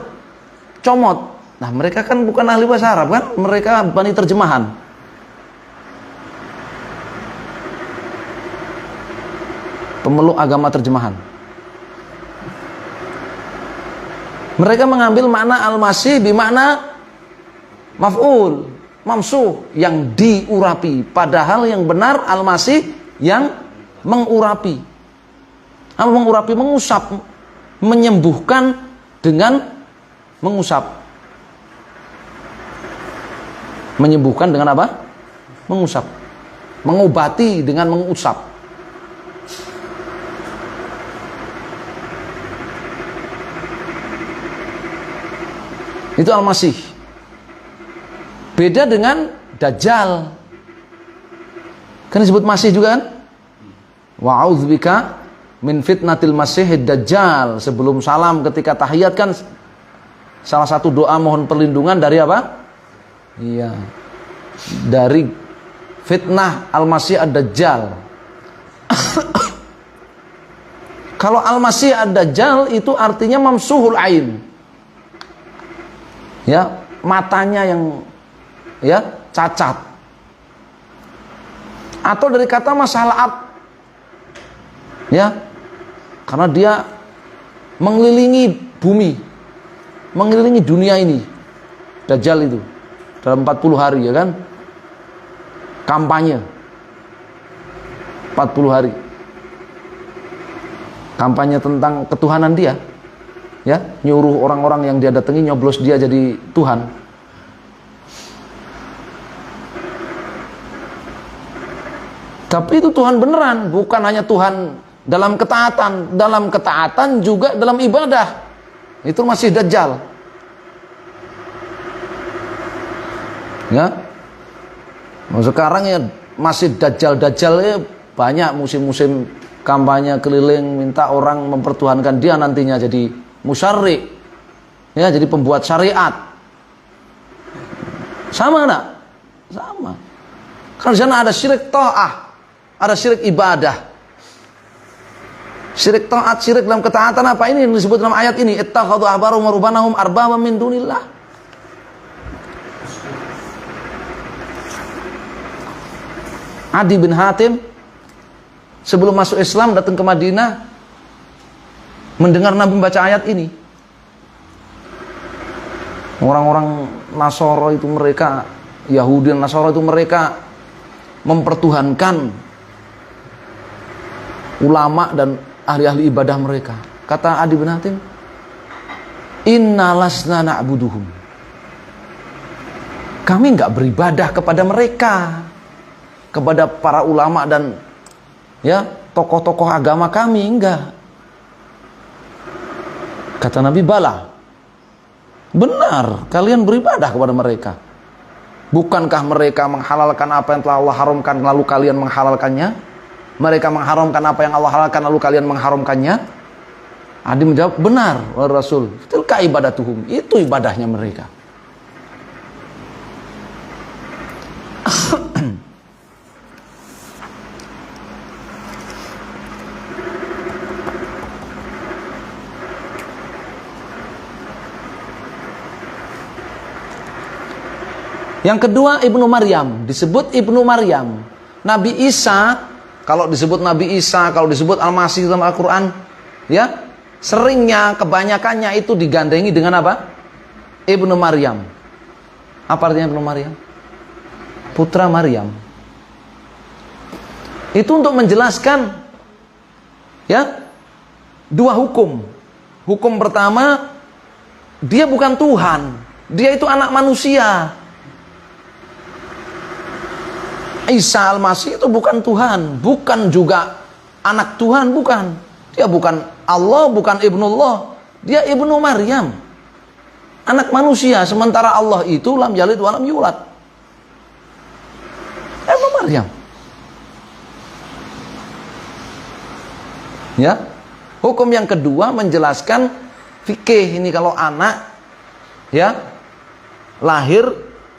comot. Nah, mereka kan bukan ahli bahasa Arab kan? Mereka bani terjemahan. Pemeluk agama terjemahan. Mereka mengambil makna Al-Masih bermakna maf'ul, mamsuh, yang diurapi. Padahal yang benar Al-Masih yang mengurapi. Apa mengurapi? Mengusap, menyembuhkan dengan mengusap. Menyembuhkan dengan apa? Mengusap. Mengobati dengan mengusap. Itu Al-Masih. Beda dengan Dajjal. Kan disebut Masih juga kan? Wa'udzubika min fitnatil Masihid Dajjal. Sebelum salam ketika tahiyat kan salah satu doa mohon perlindungan dari apa? Iya. Dari fitnah Al-Masih Ad-Dajjal. Kalau Al-Masih Ad-Dajjal itu artinya mamsuhul ain. Ya, matanya yang ya cacat. Atau dari kata masalah ya, karena dia mengelilingi bumi, mengelilingi dunia ini. Dajjal itu dalam 40 hari ya kan, kampanye 40 hari, kampanye tentang ketuhanan dia. Ya, nyuruh orang-orang yang dia datangi nyoblos dia jadi Tuhan. Tapi itu Tuhan beneran, bukan hanya Tuhan dalam ketaatan juga dalam ibadah. Itu masih Dajjal. Ya. Sekarang ya masih Dajjal ya banyak musim-musim kampanye keliling minta orang mempertuhankan dia nantinya jadi musyarri, ya jadi pembuat syariat. Sama enggak? Sama. Karena di sana ada syirik ta'ah, ada syirik ibadah. Syirik taat, syirik dalam ketaatan apa ini yang disebut dalam ayat ini? Ittakhadhu ahbarahum wa rubbanahum arbaban min dunillah. Adi bin Hatim sebelum masuk Islam datang ke Madinah, mendengar Nabi membaca ayat ini. Orang-orang Nasara itu mereka, Yahudi dan Nasara itu mereka mempertuhankan ulama dan ahli-ahli ibadah mereka. Kata Adi bin Hatim, inna lasna na'buduhum. Kami nggak beribadah kepada mereka, kepada para ulama dan ya tokoh-tokoh agama kami, enggak. Kata Nabi, bala, benar, kalian beribadah kepada mereka. Bukankah mereka menghalalkan apa yang telah Allah haramkan lalu kalian menghalalkannya? Mereka mengharamkan apa yang Allah halalkan lalu kalian mengharamkannya? Adi menjawab, benar, wahai Rasul. Tilka ibadatuhum, itu ibadahnya mereka. Yang kedua, Ibnu Maryam. Disebut Ibnu Maryam. Nabi Isa, kalau disebut Nabi Isa, kalau disebut Al-Masih dalam Al-Quran, ya, seringnya, kebanyakannya itu digandengi dengan apa? Ibnu Maryam. Apa artinya Ibnu Maryam? Putra Maryam. Itu untuk menjelaskan, ya, dua hukum. Hukum pertama, dia bukan Tuhan. Dia itu anak manusia. Isa Al-Masih itu bukan Tuhan, bukan juga anak Tuhan, bukan. Dia bukan Allah, bukan Ibnullah. Dia Ibnu Maryam, anak manusia. Sementara Allah itu lam yalid wa lam yulad. Ibnu Maryam. Ya. Hukum yang kedua menjelaskan fikih ini, kalau anak ya lahir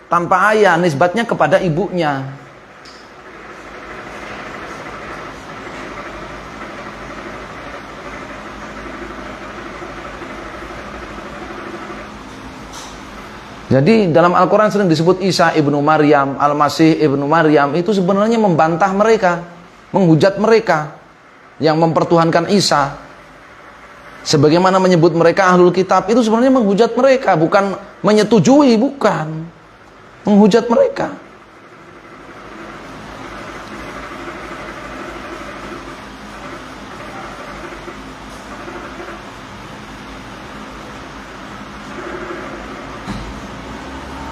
tanpa ayah, nisbatnya kepada ibunya. Jadi dalam Al-Quran sering disebut Isa Ibnu Maryam, Al-Masih Ibnu Maryam. Itu sebenarnya membantah mereka, menghujat mereka yang mempertuhankan Isa. Sebagaimana menyebut mereka ahlul kitab, itu sebenarnya menghujat mereka, bukan menyetujui, bukan. Menghujat mereka.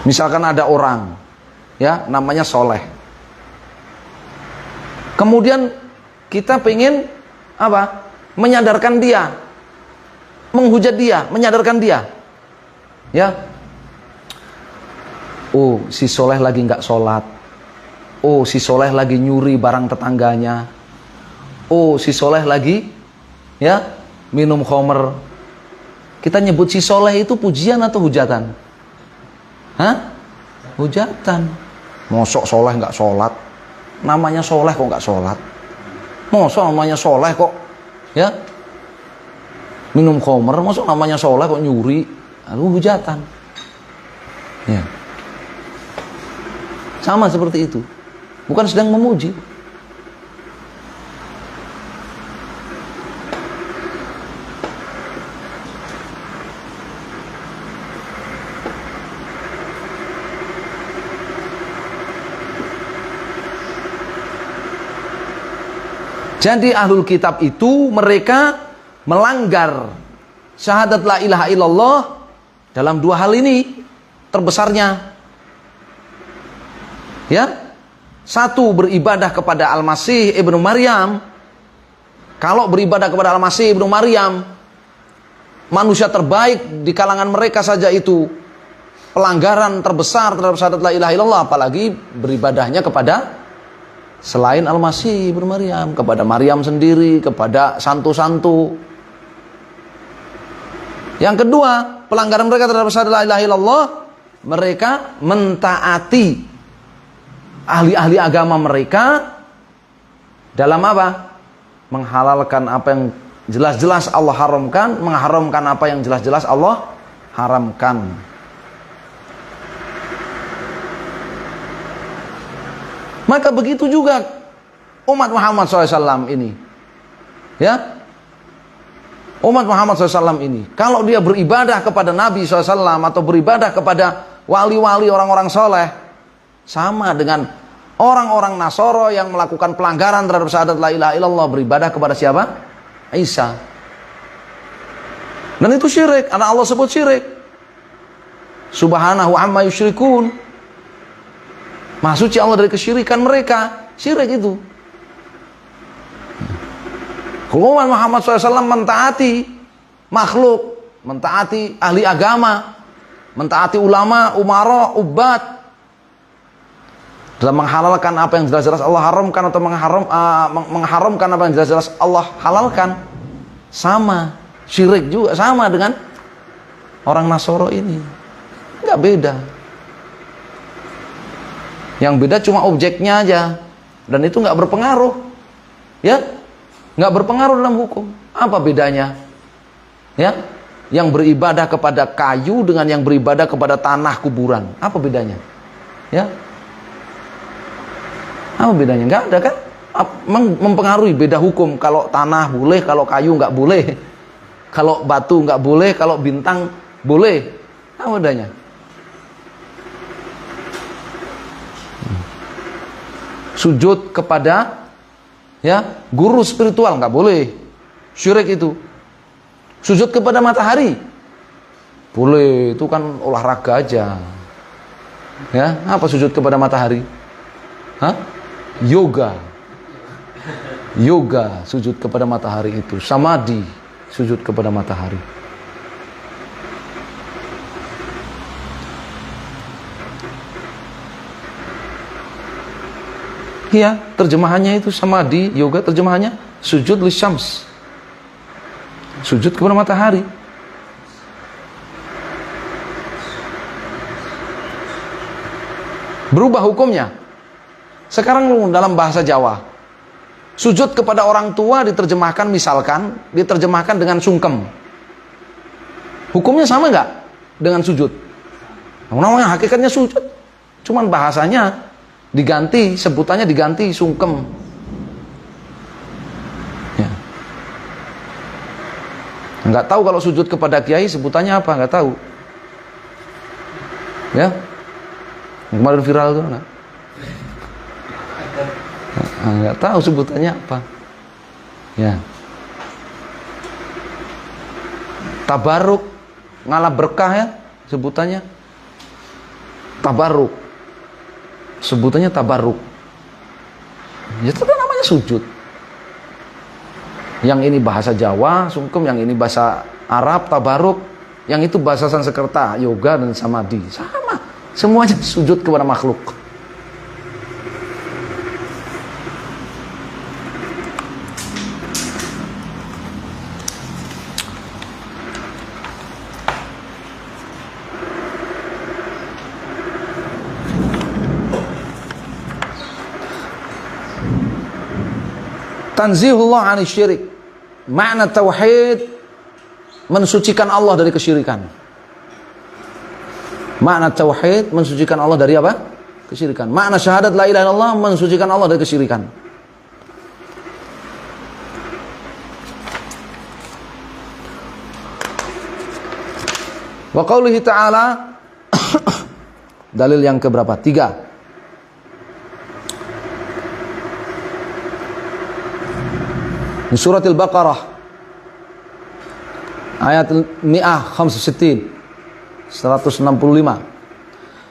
Misalkan ada orang, ya, namanya Soleh. Kemudian kita pengen apa? Menyadarkan dia, menghujat dia, menyadarkan dia, ya. Oh, si Soleh lagi nggak sholat. Oh, si Soleh lagi nyuri barang tetangganya. Oh, si Soleh lagi, ya, minum khamr. Kita nyebut si Soleh itu pujian atau hujatan? Hah? Hujatan. Mosok Soleh nggak sholat, namanya Soleh kok nggak sholat. Mosok namanya Soleh kok, ya, minum khamr. Mosok namanya Soleh kok nyuri. Lalu hujatan. Ya. Sama seperti itu. Bukan sedang memuji. Jadi ahlul kitab itu mereka melanggar syahadat la ilaha illallah dalam dua hal ini terbesarnya. Ya. Satu, beribadah kepada Al-Masih Ibnu Maryam. Kalau beribadah kepada Al-Masih Ibnu Maryam, manusia terbaik di kalangan mereka saja itu pelanggaran terbesar terhadap syahadat la ilaha illallah, apalagi beribadahnya kepada selain Al-Masih Ibnu Maryam, kepada Maryam sendiri, kepada santu-santu. Yang kedua, pelanggaran mereka terhadap syahadat la ilaha illallah, mereka mentaati ahli-ahli agama mereka dalam apa? Menghalalkan apa yang jelas-jelas Allah haramkan, mengharamkan apa yang jelas-jelas Allah haramkan. Maka begitu juga umat Muhammad SAW ini, ya, umat Muhammad SAW ini, kalau dia beribadah kepada Nabi SAW atau beribadah kepada wali-wali orang-orang soleh, sama dengan orang-orang Nasoro yang melakukan pelanggaran terhadap syahadat la ilaha illallah, beribadah kepada siapa? Isa. Dan itu syirik, karena Allah sebut syirik. Subhanahu amma yusyrikun. Maha suci Allah dari kesyirikan mereka. Syirik itu. Kemudian Muhammad SAW mentaati makhluk, mentaati ahli agama, mentaati ulama, umara, ubat, dalam menghalalkan apa yang jelas-jelas Allah haramkan atau mengharamkan apa yang jelas-jelas Allah halalkan. Sama, syirik juga sama dengan orang Nasoro ini. Nggak beda. Yang beda cuma objeknya aja, dan itu nggak berpengaruh, ya, nggak berpengaruh dalam hukum. Apa bedanya? Ya, yang beribadah kepada kayu dengan yang beribadah kepada tanah kuburan, apa bedanya? Ya, apa bedanya? Nggak ada kan? Mempengaruhi beda hukum. Kalau tanah boleh, kalau kayu nggak boleh. Kalau batu nggak boleh, kalau bintang boleh. Apa bedanya? Sujud kepada, ya, guru spiritual nggak boleh, syirik itu. Sujud kepada matahari boleh, itu kan olahraga aja. Ya, apa sujud kepada matahari? Hah? Yoga, sujud kepada matahari itu. Samadhi, sujud kepada matahari. Iya, terjemahannya itu samadhi, yoga, terjemahannya sujud lisyams, sujud kepada matahari. Berubah hukumnya. Sekarang dalam bahasa Jawa, sujud kepada orang tua diterjemahkan, misalkan diterjemahkan dengan sungkem. Hukumnya sama nggak dengan sujud? Namanya hakikatnya sujud, cuman bahasanya diganti, sebutannya diganti sungkem. Ya. Nggak tahu kalau sujud kepada kiai sebutannya apa, nggak tahu. Ya, kemarin viral tuh, nggak tahu sebutannya apa. Ya. Tabaruk, ngalap berkah ya sebutannya. Tabaruk. Sebutannya tabarruk. Ya itu kan namanya sujud. Yang ini bahasa Jawa, sungkem, yang ini bahasa Arab, tabarruk, yang itu bahasa Sanskerta, yoga dan samadhi. Sama. Semuanya sujud kepada makhluk. Tanzihullah 'anil syirik. Makna tauhid mensucikan Allah dari kesyirikan. Makna tauhid mensucikan Allah dari apa? Kesyirikan. Makna syahadat la ilaha illallah mensucikan Allah dari kesyirikan. Wa qaulihi ta'ala dalil yang keberapa? 3. Di surat Al-Baqarah ayat 165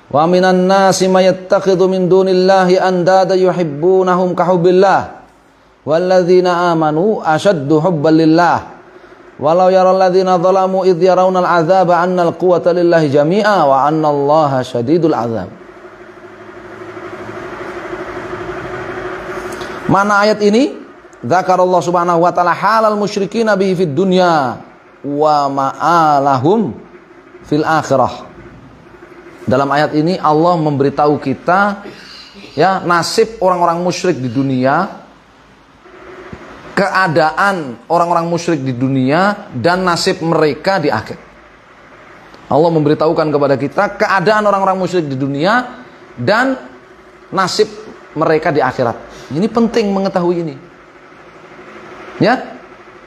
wa minan nasi may yattakhidhu min dunillahi andada yuhibbunahum ka hubbillah walladzina amanu ashaddu hubban lillah walau yaral ladzina zalamu idh yarawna al'adzaba anna al-quwwata lillahi jami'a wa anna allaha syadidul 'adzab. Mana ayat ini? Dzakarallahu subhanahu wa ta'ala halal musyrikin bihi fid dunya wa ma'alahum fil akhirah. Dalam ayat ini Allah memberitahu kita, ya, nasib orang-orang musyrik di dunia, keadaan orang-orang musyrik di dunia, dan nasib mereka di akhir. Allah memberitahukan kepada kita keadaan orang-orang musyrik di dunia dan nasib mereka di akhirat. Ini penting mengetahui ini. Ya,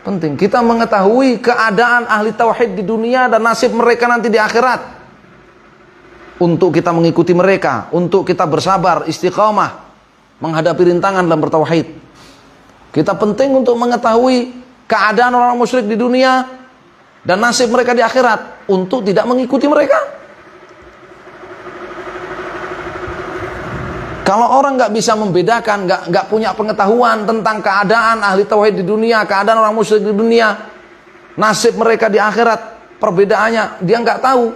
penting kita mengetahui keadaan ahli tauhid di dunia dan nasib mereka nanti di akhirat, untuk kita mengikuti mereka, untuk kita bersabar, istiqamah menghadapi rintangan dalam bertauhid. Kita penting untuk mengetahui keadaan orang musyrik di dunia, dan nasib mereka di akhirat untuk tidak mengikuti mereka. Kalau orang nggak bisa membedakan, nggak punya pengetahuan tentang keadaan ahli tauhid di dunia, keadaan orang musyrik di dunia, nasib mereka di akhirat, perbedaannya dia nggak tahu,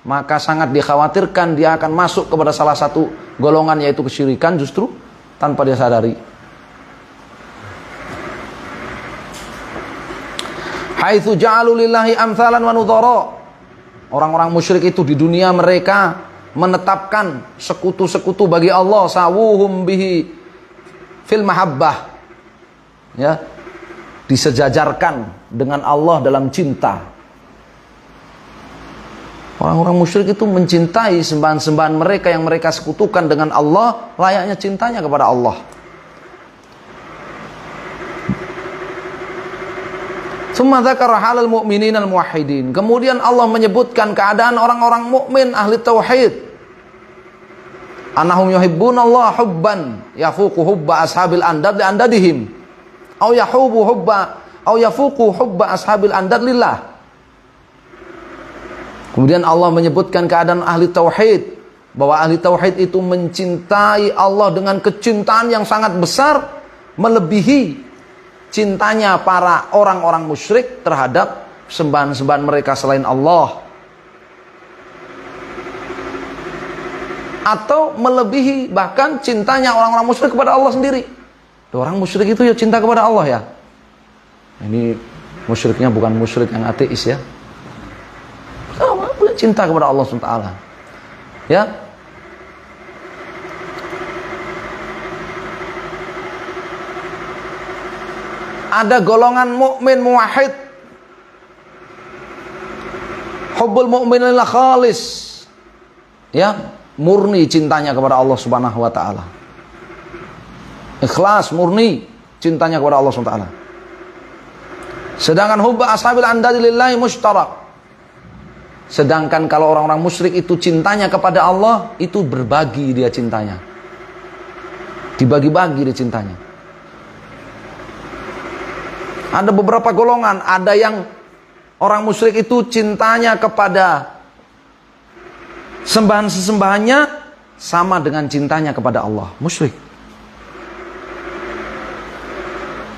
maka sangat dikhawatirkan dia akan masuk kepada salah satu golongan, yaitu kesyirikan justru tanpa dia sadari. Haitsu ja'alu lillahi amsalan wa nudhara. Orang-orang musyrik itu di dunia mereka menetapkan sekutu-sekutu bagi Allah, sawuhum bihi fil mahabbah, ya, disejajarkan dengan Allah dalam cinta. Orang-orang musyrik itu mencintai sembahan-sembahan mereka yang mereka sekutukan dengan Allah layaknya cintanya kepada Allah. Tsumma dzakara halal mu'minin al-muwahhidin. Kemudian Allah menyebutkan keadaan orang-orang mukmin ahli tauhid. Annahum yuhibbunallah hubban yafuqu hubba ashabil andad li andadihim. Au yafuqu hubba ashabil andad lillah. Kemudian Allah menyebutkan keadaan ahli tauhid, bahwa ahli tauhid itu mencintai Allah dengan kecintaan yang sangat besar, melebihi cintanya para orang-orang musyrik terhadap sembahan-sembahan mereka selain Allah, atau melebihi bahkan cintanya orang-orang musyrik kepada Allah sendiri. Orang musyrik itu ya cinta kepada Allah ya. Ini musyriknya bukan musyrik yang ateis ya. Cinta kepada Allah SWT. Ya. Ada golongan mukmin muwahhid, hubbul mu'min lillah khalis, ya, murni cintanya kepada Allah Subhanahu wa taala. Ikhlas, murni cintanya kepada Allah Subhanahu wa taala. Sedangkan hubba ashabil andadi lillahi mushtarak. Sedangkan kalau orang-orang musyrik itu cintanya kepada Allah, itu berbagi dia cintanya. Dibagi-bagi dia cintanya. Ada beberapa golongan, ada yang orang musyrik itu cintanya kepada sembahan-sesembahannya sama dengan cintanya kepada Allah, musyrik.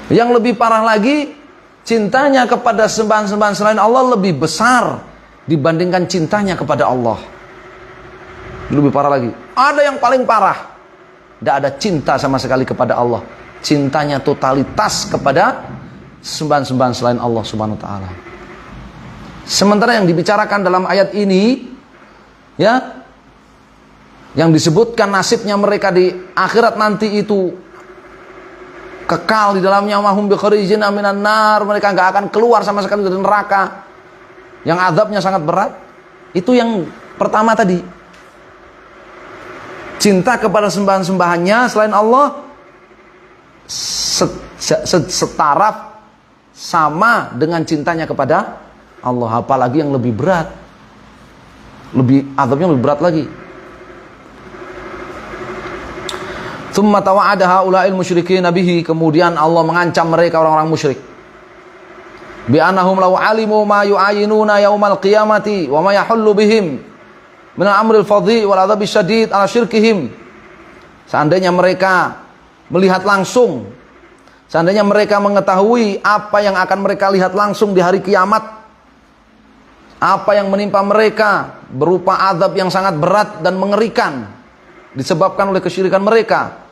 Yang lebih parah lagi, cintanya kepada sembahan-sembahan selain Allah lebih besar dibandingkan cintanya kepada Allah. Lebih parah lagi. Ada yang paling parah, tidak ada cinta sama sekali kepada Allah, cintanya totalitas kepada sembahan-sembahan selain Allah Subhanahu wa taala. Sementara yang dibicarakan dalam ayat ini, ya, yang disebutkan nasibnya mereka di akhirat nanti itu kekal di dalamnya, mahum bi kharijina minan nar, mereka enggak akan keluar sama sekali dari neraka yang azabnya sangat berat. Itu yang pertama tadi, cinta kepada sembahan-sembahannya selain Allah setaraf sama dengan cintanya kepada Allah. Apalagi yang lebih berat, azabnya lebih berat lagi. Tsumma tawa'ada haula'il musyrikin bihi. Kemudian Allah mengancam mereka orang-orang musyrik, bi annahum law alimu ma yu'ayinuna yaumal qiyamati wa ma yahullu bihim min al-amril fadhi wal adzabi syadid ala syirkihim. Seandainya mereka melihat langsung, seandainya mereka mengetahui apa yang akan mereka lihat langsung di hari kiamat, apa yang menimpa mereka berupa azab yang sangat berat dan mengerikan disebabkan oleh kesyirikan mereka,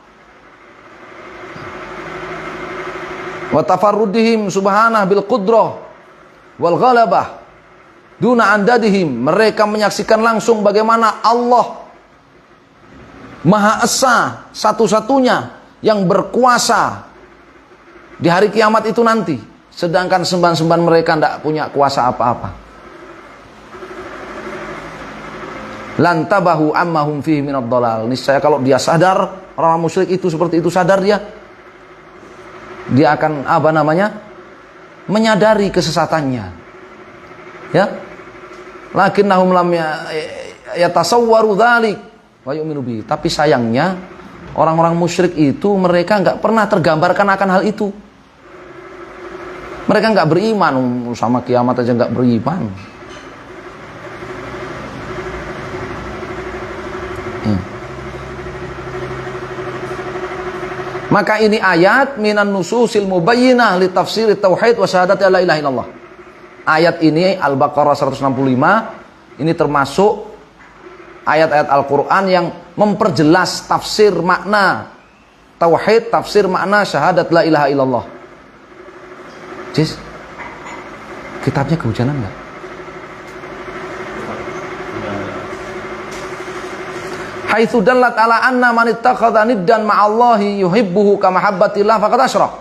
wa tafarrudihim subhanah bil qudrah wal ghalabah duna andadihim, mereka menyaksikan langsung bagaimana Allah Maha Esa, satu-satunya yang berkuasa di hari kiamat itu nanti, sedangkan sembahan-sembahan mereka tidak punya kuasa apa-apa. Lantabahu ammahum fihi minad dhalal. Niscaya kalau dia sadar, orang musyrik itu seperti itu, sadar dia akan menyadari kesesatannya. Ya. Lakinnahum lam yatasawwaru dzalik wa yu'minu bihi. Tapi sayangnya orang-orang musyrik itu mereka enggak pernah tergambarkan akan hal itu. Mereka nggak beriman, sama kiamat aja nggak beriman. Maka ini ayat minan nususil mubayyinah li tafsir tauhid wa syahadati la ilaha illallah. Ayat ini Al-Baqarah 165 ini termasuk ayat-ayat Al-Qur'an yang memperjelas tafsir makna tauhid, tafsir makna syahadat la ilaha illallah. Jis, kitabnya kehujanan enggak? Haitsu dallat ala anna man ittakhadha niddan ma'allahi yuhibbuhu kama habbatillah faqad asyrak.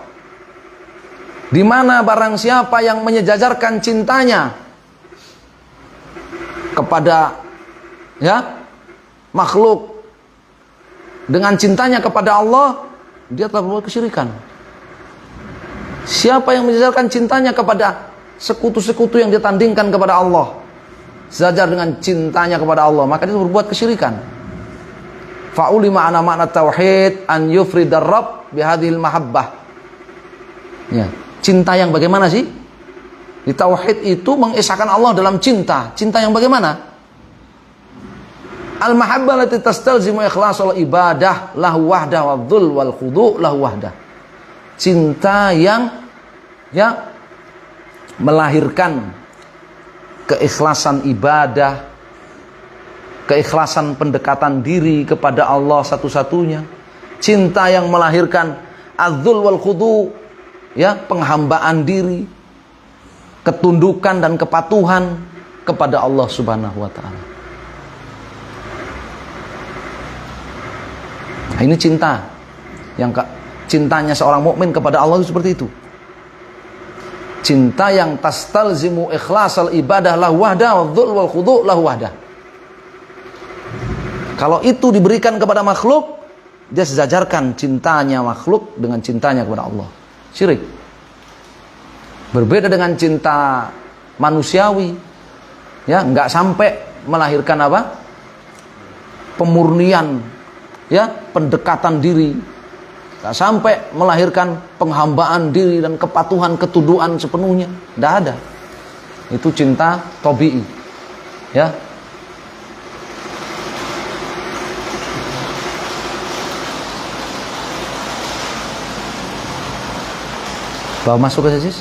Di mana barang siapa yang menyejajarkan cintanya kepada makhluk dengan cintanya kepada Allah, dia telah berbuat kesyirikan. Siapa yang menyejajarkan cintanya kepada sekutu-sekutu yang ditandingkan kepada Allah, sejajar dengan cintanya kepada Allah, maka dia berbuat kesyirikan. Fa'ulima ana makna tauhid an yufridar rabb bihadhil mahabbah. Ya, cinta yang bagaimana sih? Di tauhid itu mengesahkan Allah dalam cinta. Cinta yang bagaimana? Al-mahabbah lati tastalzimu ikhlasul ibadah lahu wahdah wa dhul wal khudu' lahu wahdah. Cinta yang melahirkan keikhlasan ibadah, keikhlasan pendekatan diri kepada Allah satu-satunya. Cinta yang melahirkan adzul wal khudu, penghambaan diri, ketundukan dan kepatuhan kepada Allah Subhanahu wa taala. Nah, ini cinta yang cintanya seorang mukmin kepada Allah itu seperti itu. Cinta yang tastalzimu ikhlasal ibadah lahu wahdah wa dzul wal khudu' lahu wahdah. Kalau itu diberikan kepada makhluk, dia sejajarkan cintanya makhluk dengan cintanya kepada Allah. Syirik. Berbeda dengan cinta manusiawi, nggak sampai melahirkan apa? Pemurnian, pendekatan diri, nggak sampai melahirkan penghambaan diri dan kepatuhan, ketundukan sepenuhnya, nggak ada. Itu cinta tabi'i, Bawa masuk ke sis.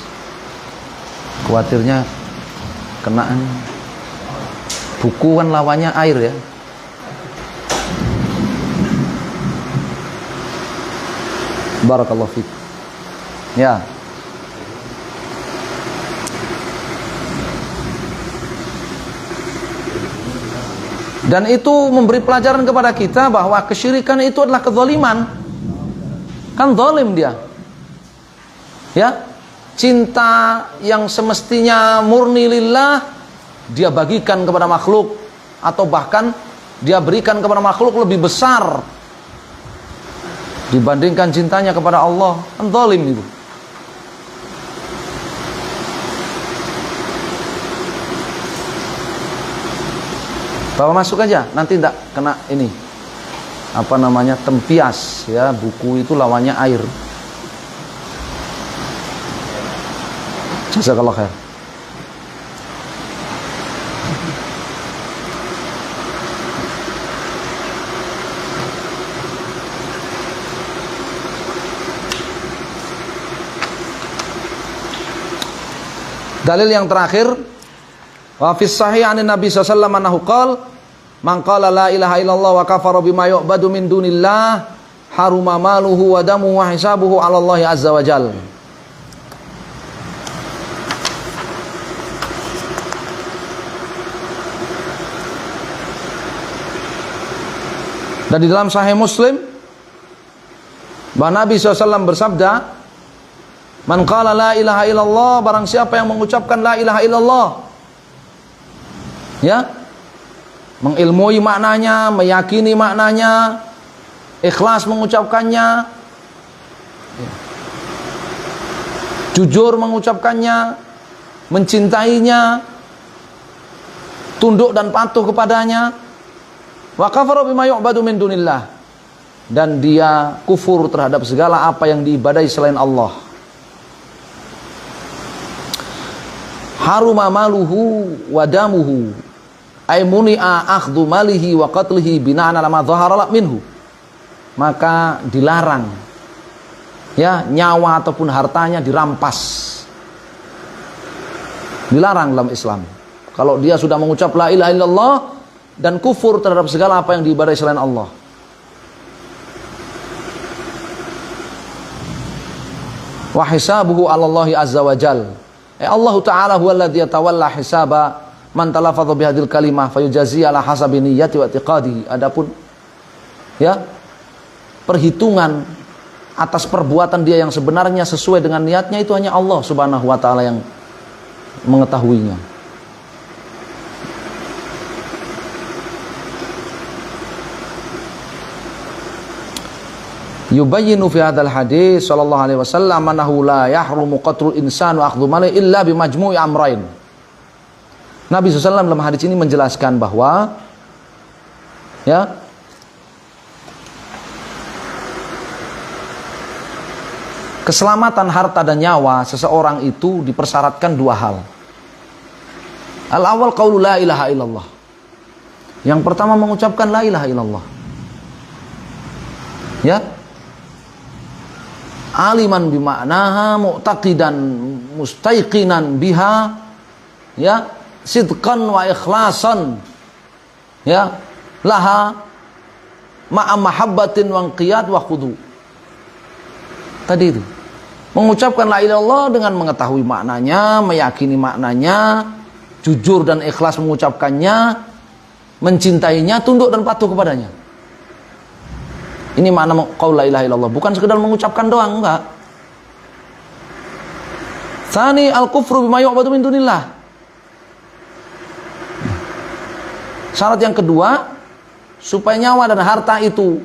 Khawatirnya kenaan. Buku kan lawannya air ya. Barakallahu fiik. Ya. Dan itu memberi pelajaran kepada kita bahwa kesyirikan itu adalah kezaliman. Kan zalim dia. Cinta yang semestinya murni lillah dia bagikan kepada makhluk, atau bahkan dia berikan kepada makhluk lebih besar dibandingkan cintanya kepada Allah. Kan zalim itu. Bawa masuk aja, nanti tidak kena ini tempias buku itu lawannya air. Jazakallah khair. Dalil yang terakhir, wa fis sahih anin Nabi sallallahu alaihi wasallam annahu qala man qala la ilaha illallah wa kafara bima yu'badu min dunillah haruma maluhu wa damuhu wa hisabuhu 'ala Allah azza wa jalla. Dan di dalam Sahih Muslim, bahwa Nabi SAW bersabda, man qala la ilaha illallah, barang siapa yang mengucapkan la ilaha illallah, mengilmui maknanya, meyakini maknanya, ikhlas mengucapkannya, jujur mengucapkannya, mencintainya, tunduk dan patuh kepadanya, wa kafara bima yu'badu min dunillah, dan dia kufur terhadap segala apa yang diibadahi selain Allah. haruma maluhu wa damuhu ay muni'a akhdhu malihi wa qatlihi bina'an ala ma dhahara minhu, maka dilarang ya nyawa ataupun hartanya dirampas, dilarang dalam Islam. Kalau dia sudah mengucap la ilaha illallah dan kufur terhadap segala apa yang diibadahi selain Allah. Wa hisabuhu 'ala Allah azza wa jal. Allah Ta'ala huwa alladhi yatawalla hisaba man talafadha bihadil kalimah fayujazi ala hasabi niyyati wa i'tiqadihi. Adapun ya perhitungan atas perbuatan dia yang sebenarnya sesuai dengan niatnya itu hanya Allah Subhanahu wa taala yang mengetahuinya. Yubayyinu fi hadzal hadis sallallahu alaihi wasallam annahu la yahrumu qatlul insani wa akhdhu mali illa bi majmu'i amrayn. Nabi SAW dalam hadis ini menjelaskan bahwa ya keselamatan harta dan nyawa seseorang itu dipersyaratkan dua hal. Al-awwal qaulu la ilaha illallah. Yang pertama mengucapkan la ilaha illallah. Ya. Aliman bimaknaha mu'taqidan mustaiqinan biha ya sidqan wa ikhlasan ya laha ma'a mahabbatin wa qiyad wa khudu. Tadi itu mengucapkan la ilaha illallah dengan mengetahui maknanya, meyakini maknanya, jujur dan ikhlas mengucapkannya, mencintainya, tunduk dan patuh kepadanya. Ini makna qaul la ilaha illallah, bukan sekedar mengucapkan doang, enggak. Tsani al-kufru bima yu'badu min dunillah. Syarat yang kedua, supaya nyawa dan harta itu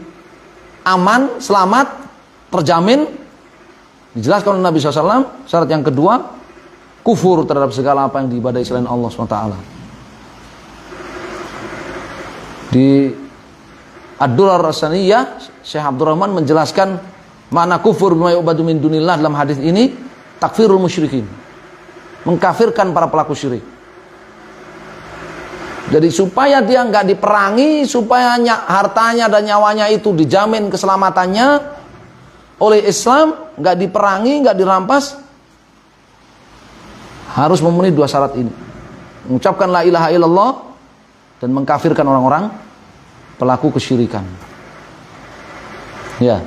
aman, selamat, terjamin, dijelaskan oleh Nabi SAW. Syarat yang kedua, kufur terhadap segala apa yang diibadahi selain Allah SWT. Di Ad-Durar Rasaniyah, Syekh Abdurrahman menjelaskan makna kufur bima yu'badu min dunillah dalam hadis ini, takfirul musyrikin, mengkafirkan para pelaku syirik. Jadi supaya dia nggak diperangi, supaya hartanya dan nyawanya itu dijamin keselamatannya oleh Islam, nggak diperangi, nggak dirampas, harus memenuhi dua syarat ini: mengucapkan la ilaha illallah dan mengkafirkan orang-orang pelaku kesyirikan. Ya.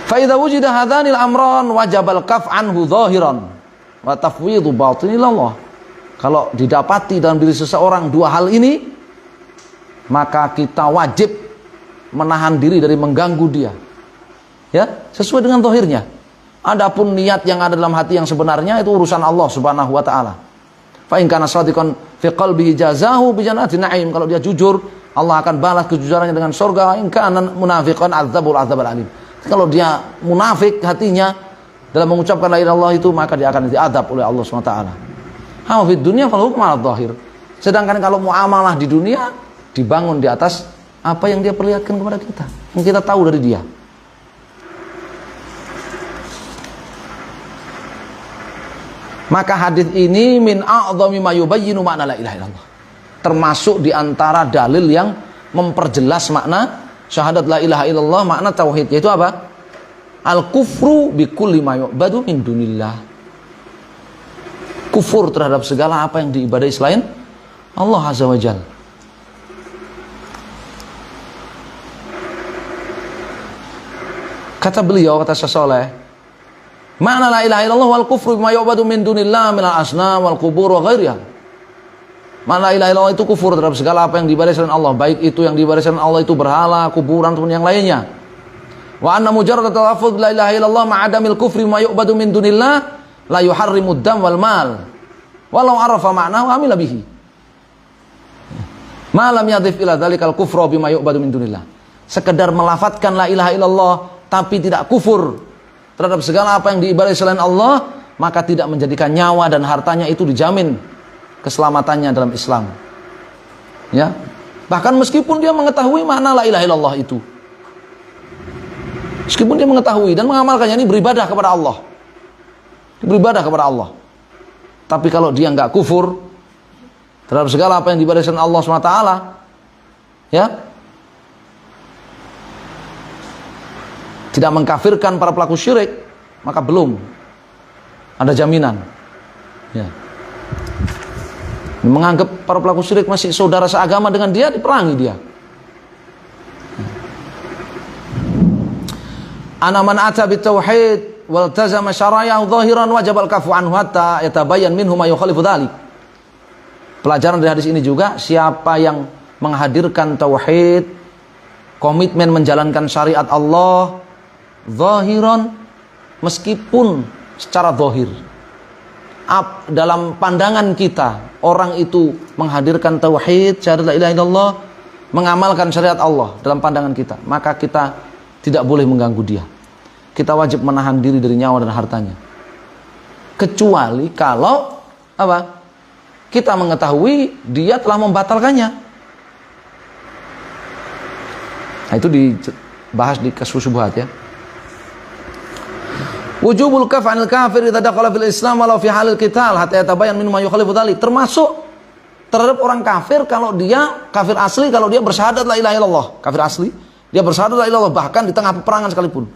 Fa idza wujida hadhanil amran wajabal kaf anhu zahiran wa tafwidhu batin ilallah. Kalau didapati dalam diri seseorang dua hal ini, maka kita wajib menahan diri dari mengganggu dia. Ya, sesuai dengan zahirnya. Adapun niat yang ada dalam hati yang sebenarnya itu urusan Allah Subhanahu wa taala. Fa in kana shadiqan fi qalbihi jazahu bi jannatin na'im. Kalau dia jujur, Allah akan balas kejujurannya dengan surga. In kana munafiqan adzabul adzabal alim. Kalau dia munafik hatinya dalam mengucapkan la ilaha illallah itu, maka dia akan diadab oleh Allah Subhanahu wa taala. Hawa fid dunya fal hukmu 'ala dhahir. Sedangkan kalau muamalah di dunia dibangun di atas apa yang dia perlihatkan kepada kita, yang kita tahu dari dia. Maka hadis ini min a'dhami ma yubayyinu makna la ilaha illallah. Termasuk di antara dalil yang memperjelas makna syahadat la ilaha illallah, makna tauhid, yaitu apa? Al-kufru bi kulli ma yu'badu min dunillah. Kufur terhadap segala apa yang diibadahi selain Allah Azza wa Jalla. Kata beliau, kata Syekh Saleh, makna la ilaha illallah wal kufru bima yu'badu min dunillah minal asnam wal qubur wa ghairiha. Makna la ilaha illallah itu kufur terhadap segala apa yang diibadahi selain Allah, baik itu yang diibadahi selain Allah itu berhala, kuburan ataupun yang lainnya. Wa anna mujarrad talaffuz la ilaha illallah ma'adamil kufri bima yu'badu min dunillah la yuharrimud dam wal mal walau arafa ma'nahu amila bihi. Ma lam yadhif ila dzalikal kufra bima yu'badu min dunillah. Sekedar melafadzkan la ilaha illallah tapi tidak kufur terhadap segala apa yang diibadahi selain Allah, maka tidak menjadikan nyawa dan hartanya itu dijamin keselamatannya dalam Islam. Ya. Bahkan meskipun dia mengetahui makna la ilaha illallah itu. Meskipun dia mengetahui dan mengamalkannya, ini beribadah kepada Allah. Beribadah kepada Allah. Tapi kalau dia nggak kufur terhadap segala apa yang diibadahkan Allah SWT, ya, tidak mengkafirkan para pelaku syirik, maka belum ada jaminan. Ya. Menganggap para pelaku syirik masih saudara seagama dengan dia, diperangi dia. Ana man ata bitauhid wal tazama syara'ahu zahiran wajib al-kafu anhu hatta yatabayyan minhu ma yukhalifu dzalik. Pelajaran dari hadis ini juga, siapa yang menghadirkan tauhid, komitmen menjalankan syariat Allah zahiran, meskipun secara zahir dalam pandangan kita orang itu menghadirkan tauhid, syahadat la ilaha illallah, mengamalkan syariat Allah dalam pandangan kita, maka kita tidak boleh mengganggu dia. Kita wajib menahan diri dari nyawa dan hartanya. Kecuali kalau apa? Kita mengetahui dia telah membatalkannya. Nah, itu dibahas di Kasyfus Syubhat, ya. Wujubul kaf 'anil kafir idza dakhala fil Islam walau fi halil qital hatta yatabayyan minhu ma yukhalifu dzalik. Termasuk terhadap orang kafir kalau dia kafir asli, kalau dia bersyahadat la ilaha illallah, kafir asli, dia bersyahadat la ilaha illallah bahkan di tengah peperangan sekalipun.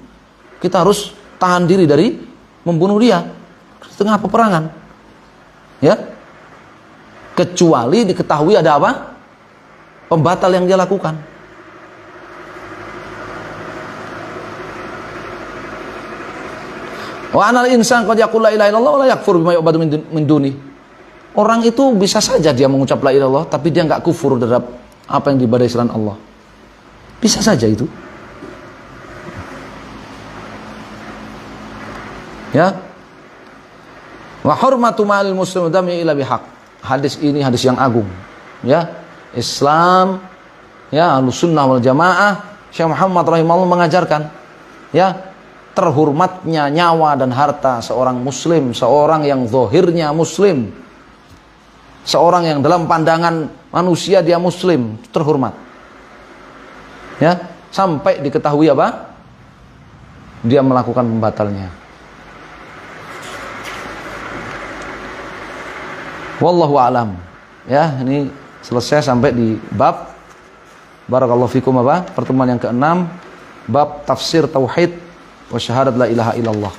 Kita harus tahan diri dari membunuh dia di tengah peperangan. Ya. Kecuali diketahui ada apa? Pembatal yang dia lakukan. Wa anal insan qad yaqul la ilaha illallah wa la yakfur bima yu'badu min duni. Orang itu bisa saja dia mengucap la ilaha illallah tapi dia enggak kufur terhadap apa yang diibadahi selain Allah. Bisa saja itu. Ya. Wa hurmatu ma'al muslim dami ila bihaq. Hadis ini hadis yang agung. Ya. Islam, ya, Ahlussunnah wal Jamaah, Syekh Muhammad rahimahullah mengajarkan, ya, terhormatnya nyawa dan harta seorang muslim, seorang yang zahirnya muslim, seorang yang dalam pandangan manusia dia muslim, terhormat. Ya, sampai diketahui apa? Dia melakukan pembatalnya. Wallahu a'lam. Ya, ini selesai sampai di bab barakallahu fikum apa? Pertemuan yang ke-6, bab tafsir tauhid wa syahadat la ilaha illallah.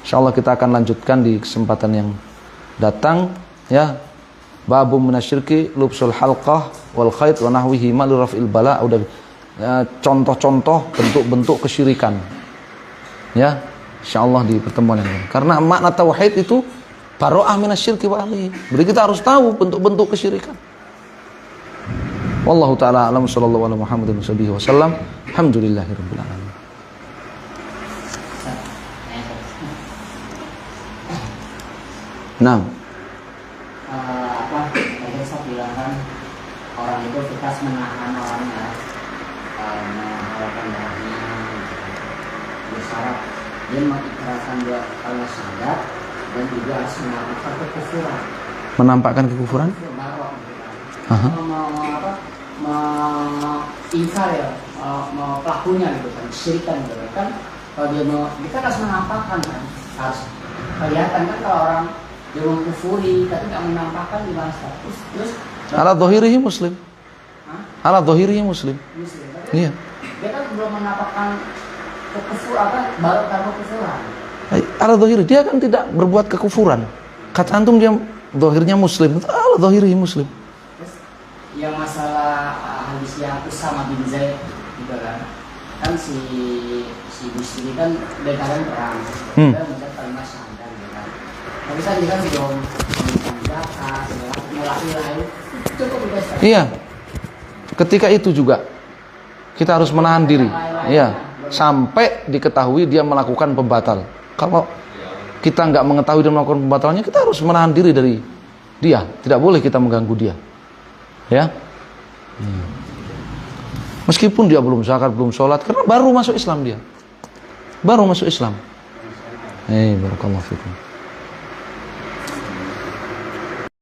Insyaallah kita akan lanjutkan di kesempatan yang datang, ya. Babum minasyirki lubsul halqah wal khayt wa nahwihi ma li raf'il bala. Udah, ya, contoh-contoh bentuk-bentuk kesyirikan. Ya, insyaallah di pertemuan ini. Karena makna tauhid itu baro'ah minasyirki wa ahlihi. Jadi kita harus tahu bentuk-bentuk kesyirikan. Wallahu ta'ala a'lam, sallallahu ala Muhammadin wa sallam. Alhamdulillahirabbil alamin. Nah, tadi saya bilang kan orang itu kita menahan orangnya, menghalalkan darahnya, bersyarat dia mengikrarkan dua kalimat syahadat dan juga harus menampakkan kekufuran. Menampakkan kekufuran? Ingkar ya, pelakunya gitu kan, syirikan gitu kan. Kalau dia harus menampakkan kan, harus kelihatan kan. Kalau orang dia mengkufuri tapi nggak menampakkan gimana status? Terus ala dhahirihi muslim. Ala dhahirihi muslim. Iya. Dia kan belum menampakkan kekufuran, baru karena kekufuran. Ala dhahiri, dia kan tidak berbuat kekufuran. Kata antum dia dhahirnya muslim. Ala dhahirihi muslim. Terus yang masalah hadis yang Usama bin Zaid juga kan si Busiri kan bekaran perang. Dia mengucap kalimat syahadat kan. Tapi kan dia kan belum menunaikan zakat, melakukan cukup bebas. Iya. Ketika itu juga kita harus menahan diri. Iya. Sampai diketahui dia melakukan pembatal. Kalau kita nggak mengetahui dan melakukan pembatalannya, kita harus menahan diri dari dia. Tidak boleh kita mengganggu dia. Ya. Meskipun dia belum zakat, belum sholat, karena baru masuk Islam dia. Baru masuk Islam. Barakallahu fikum.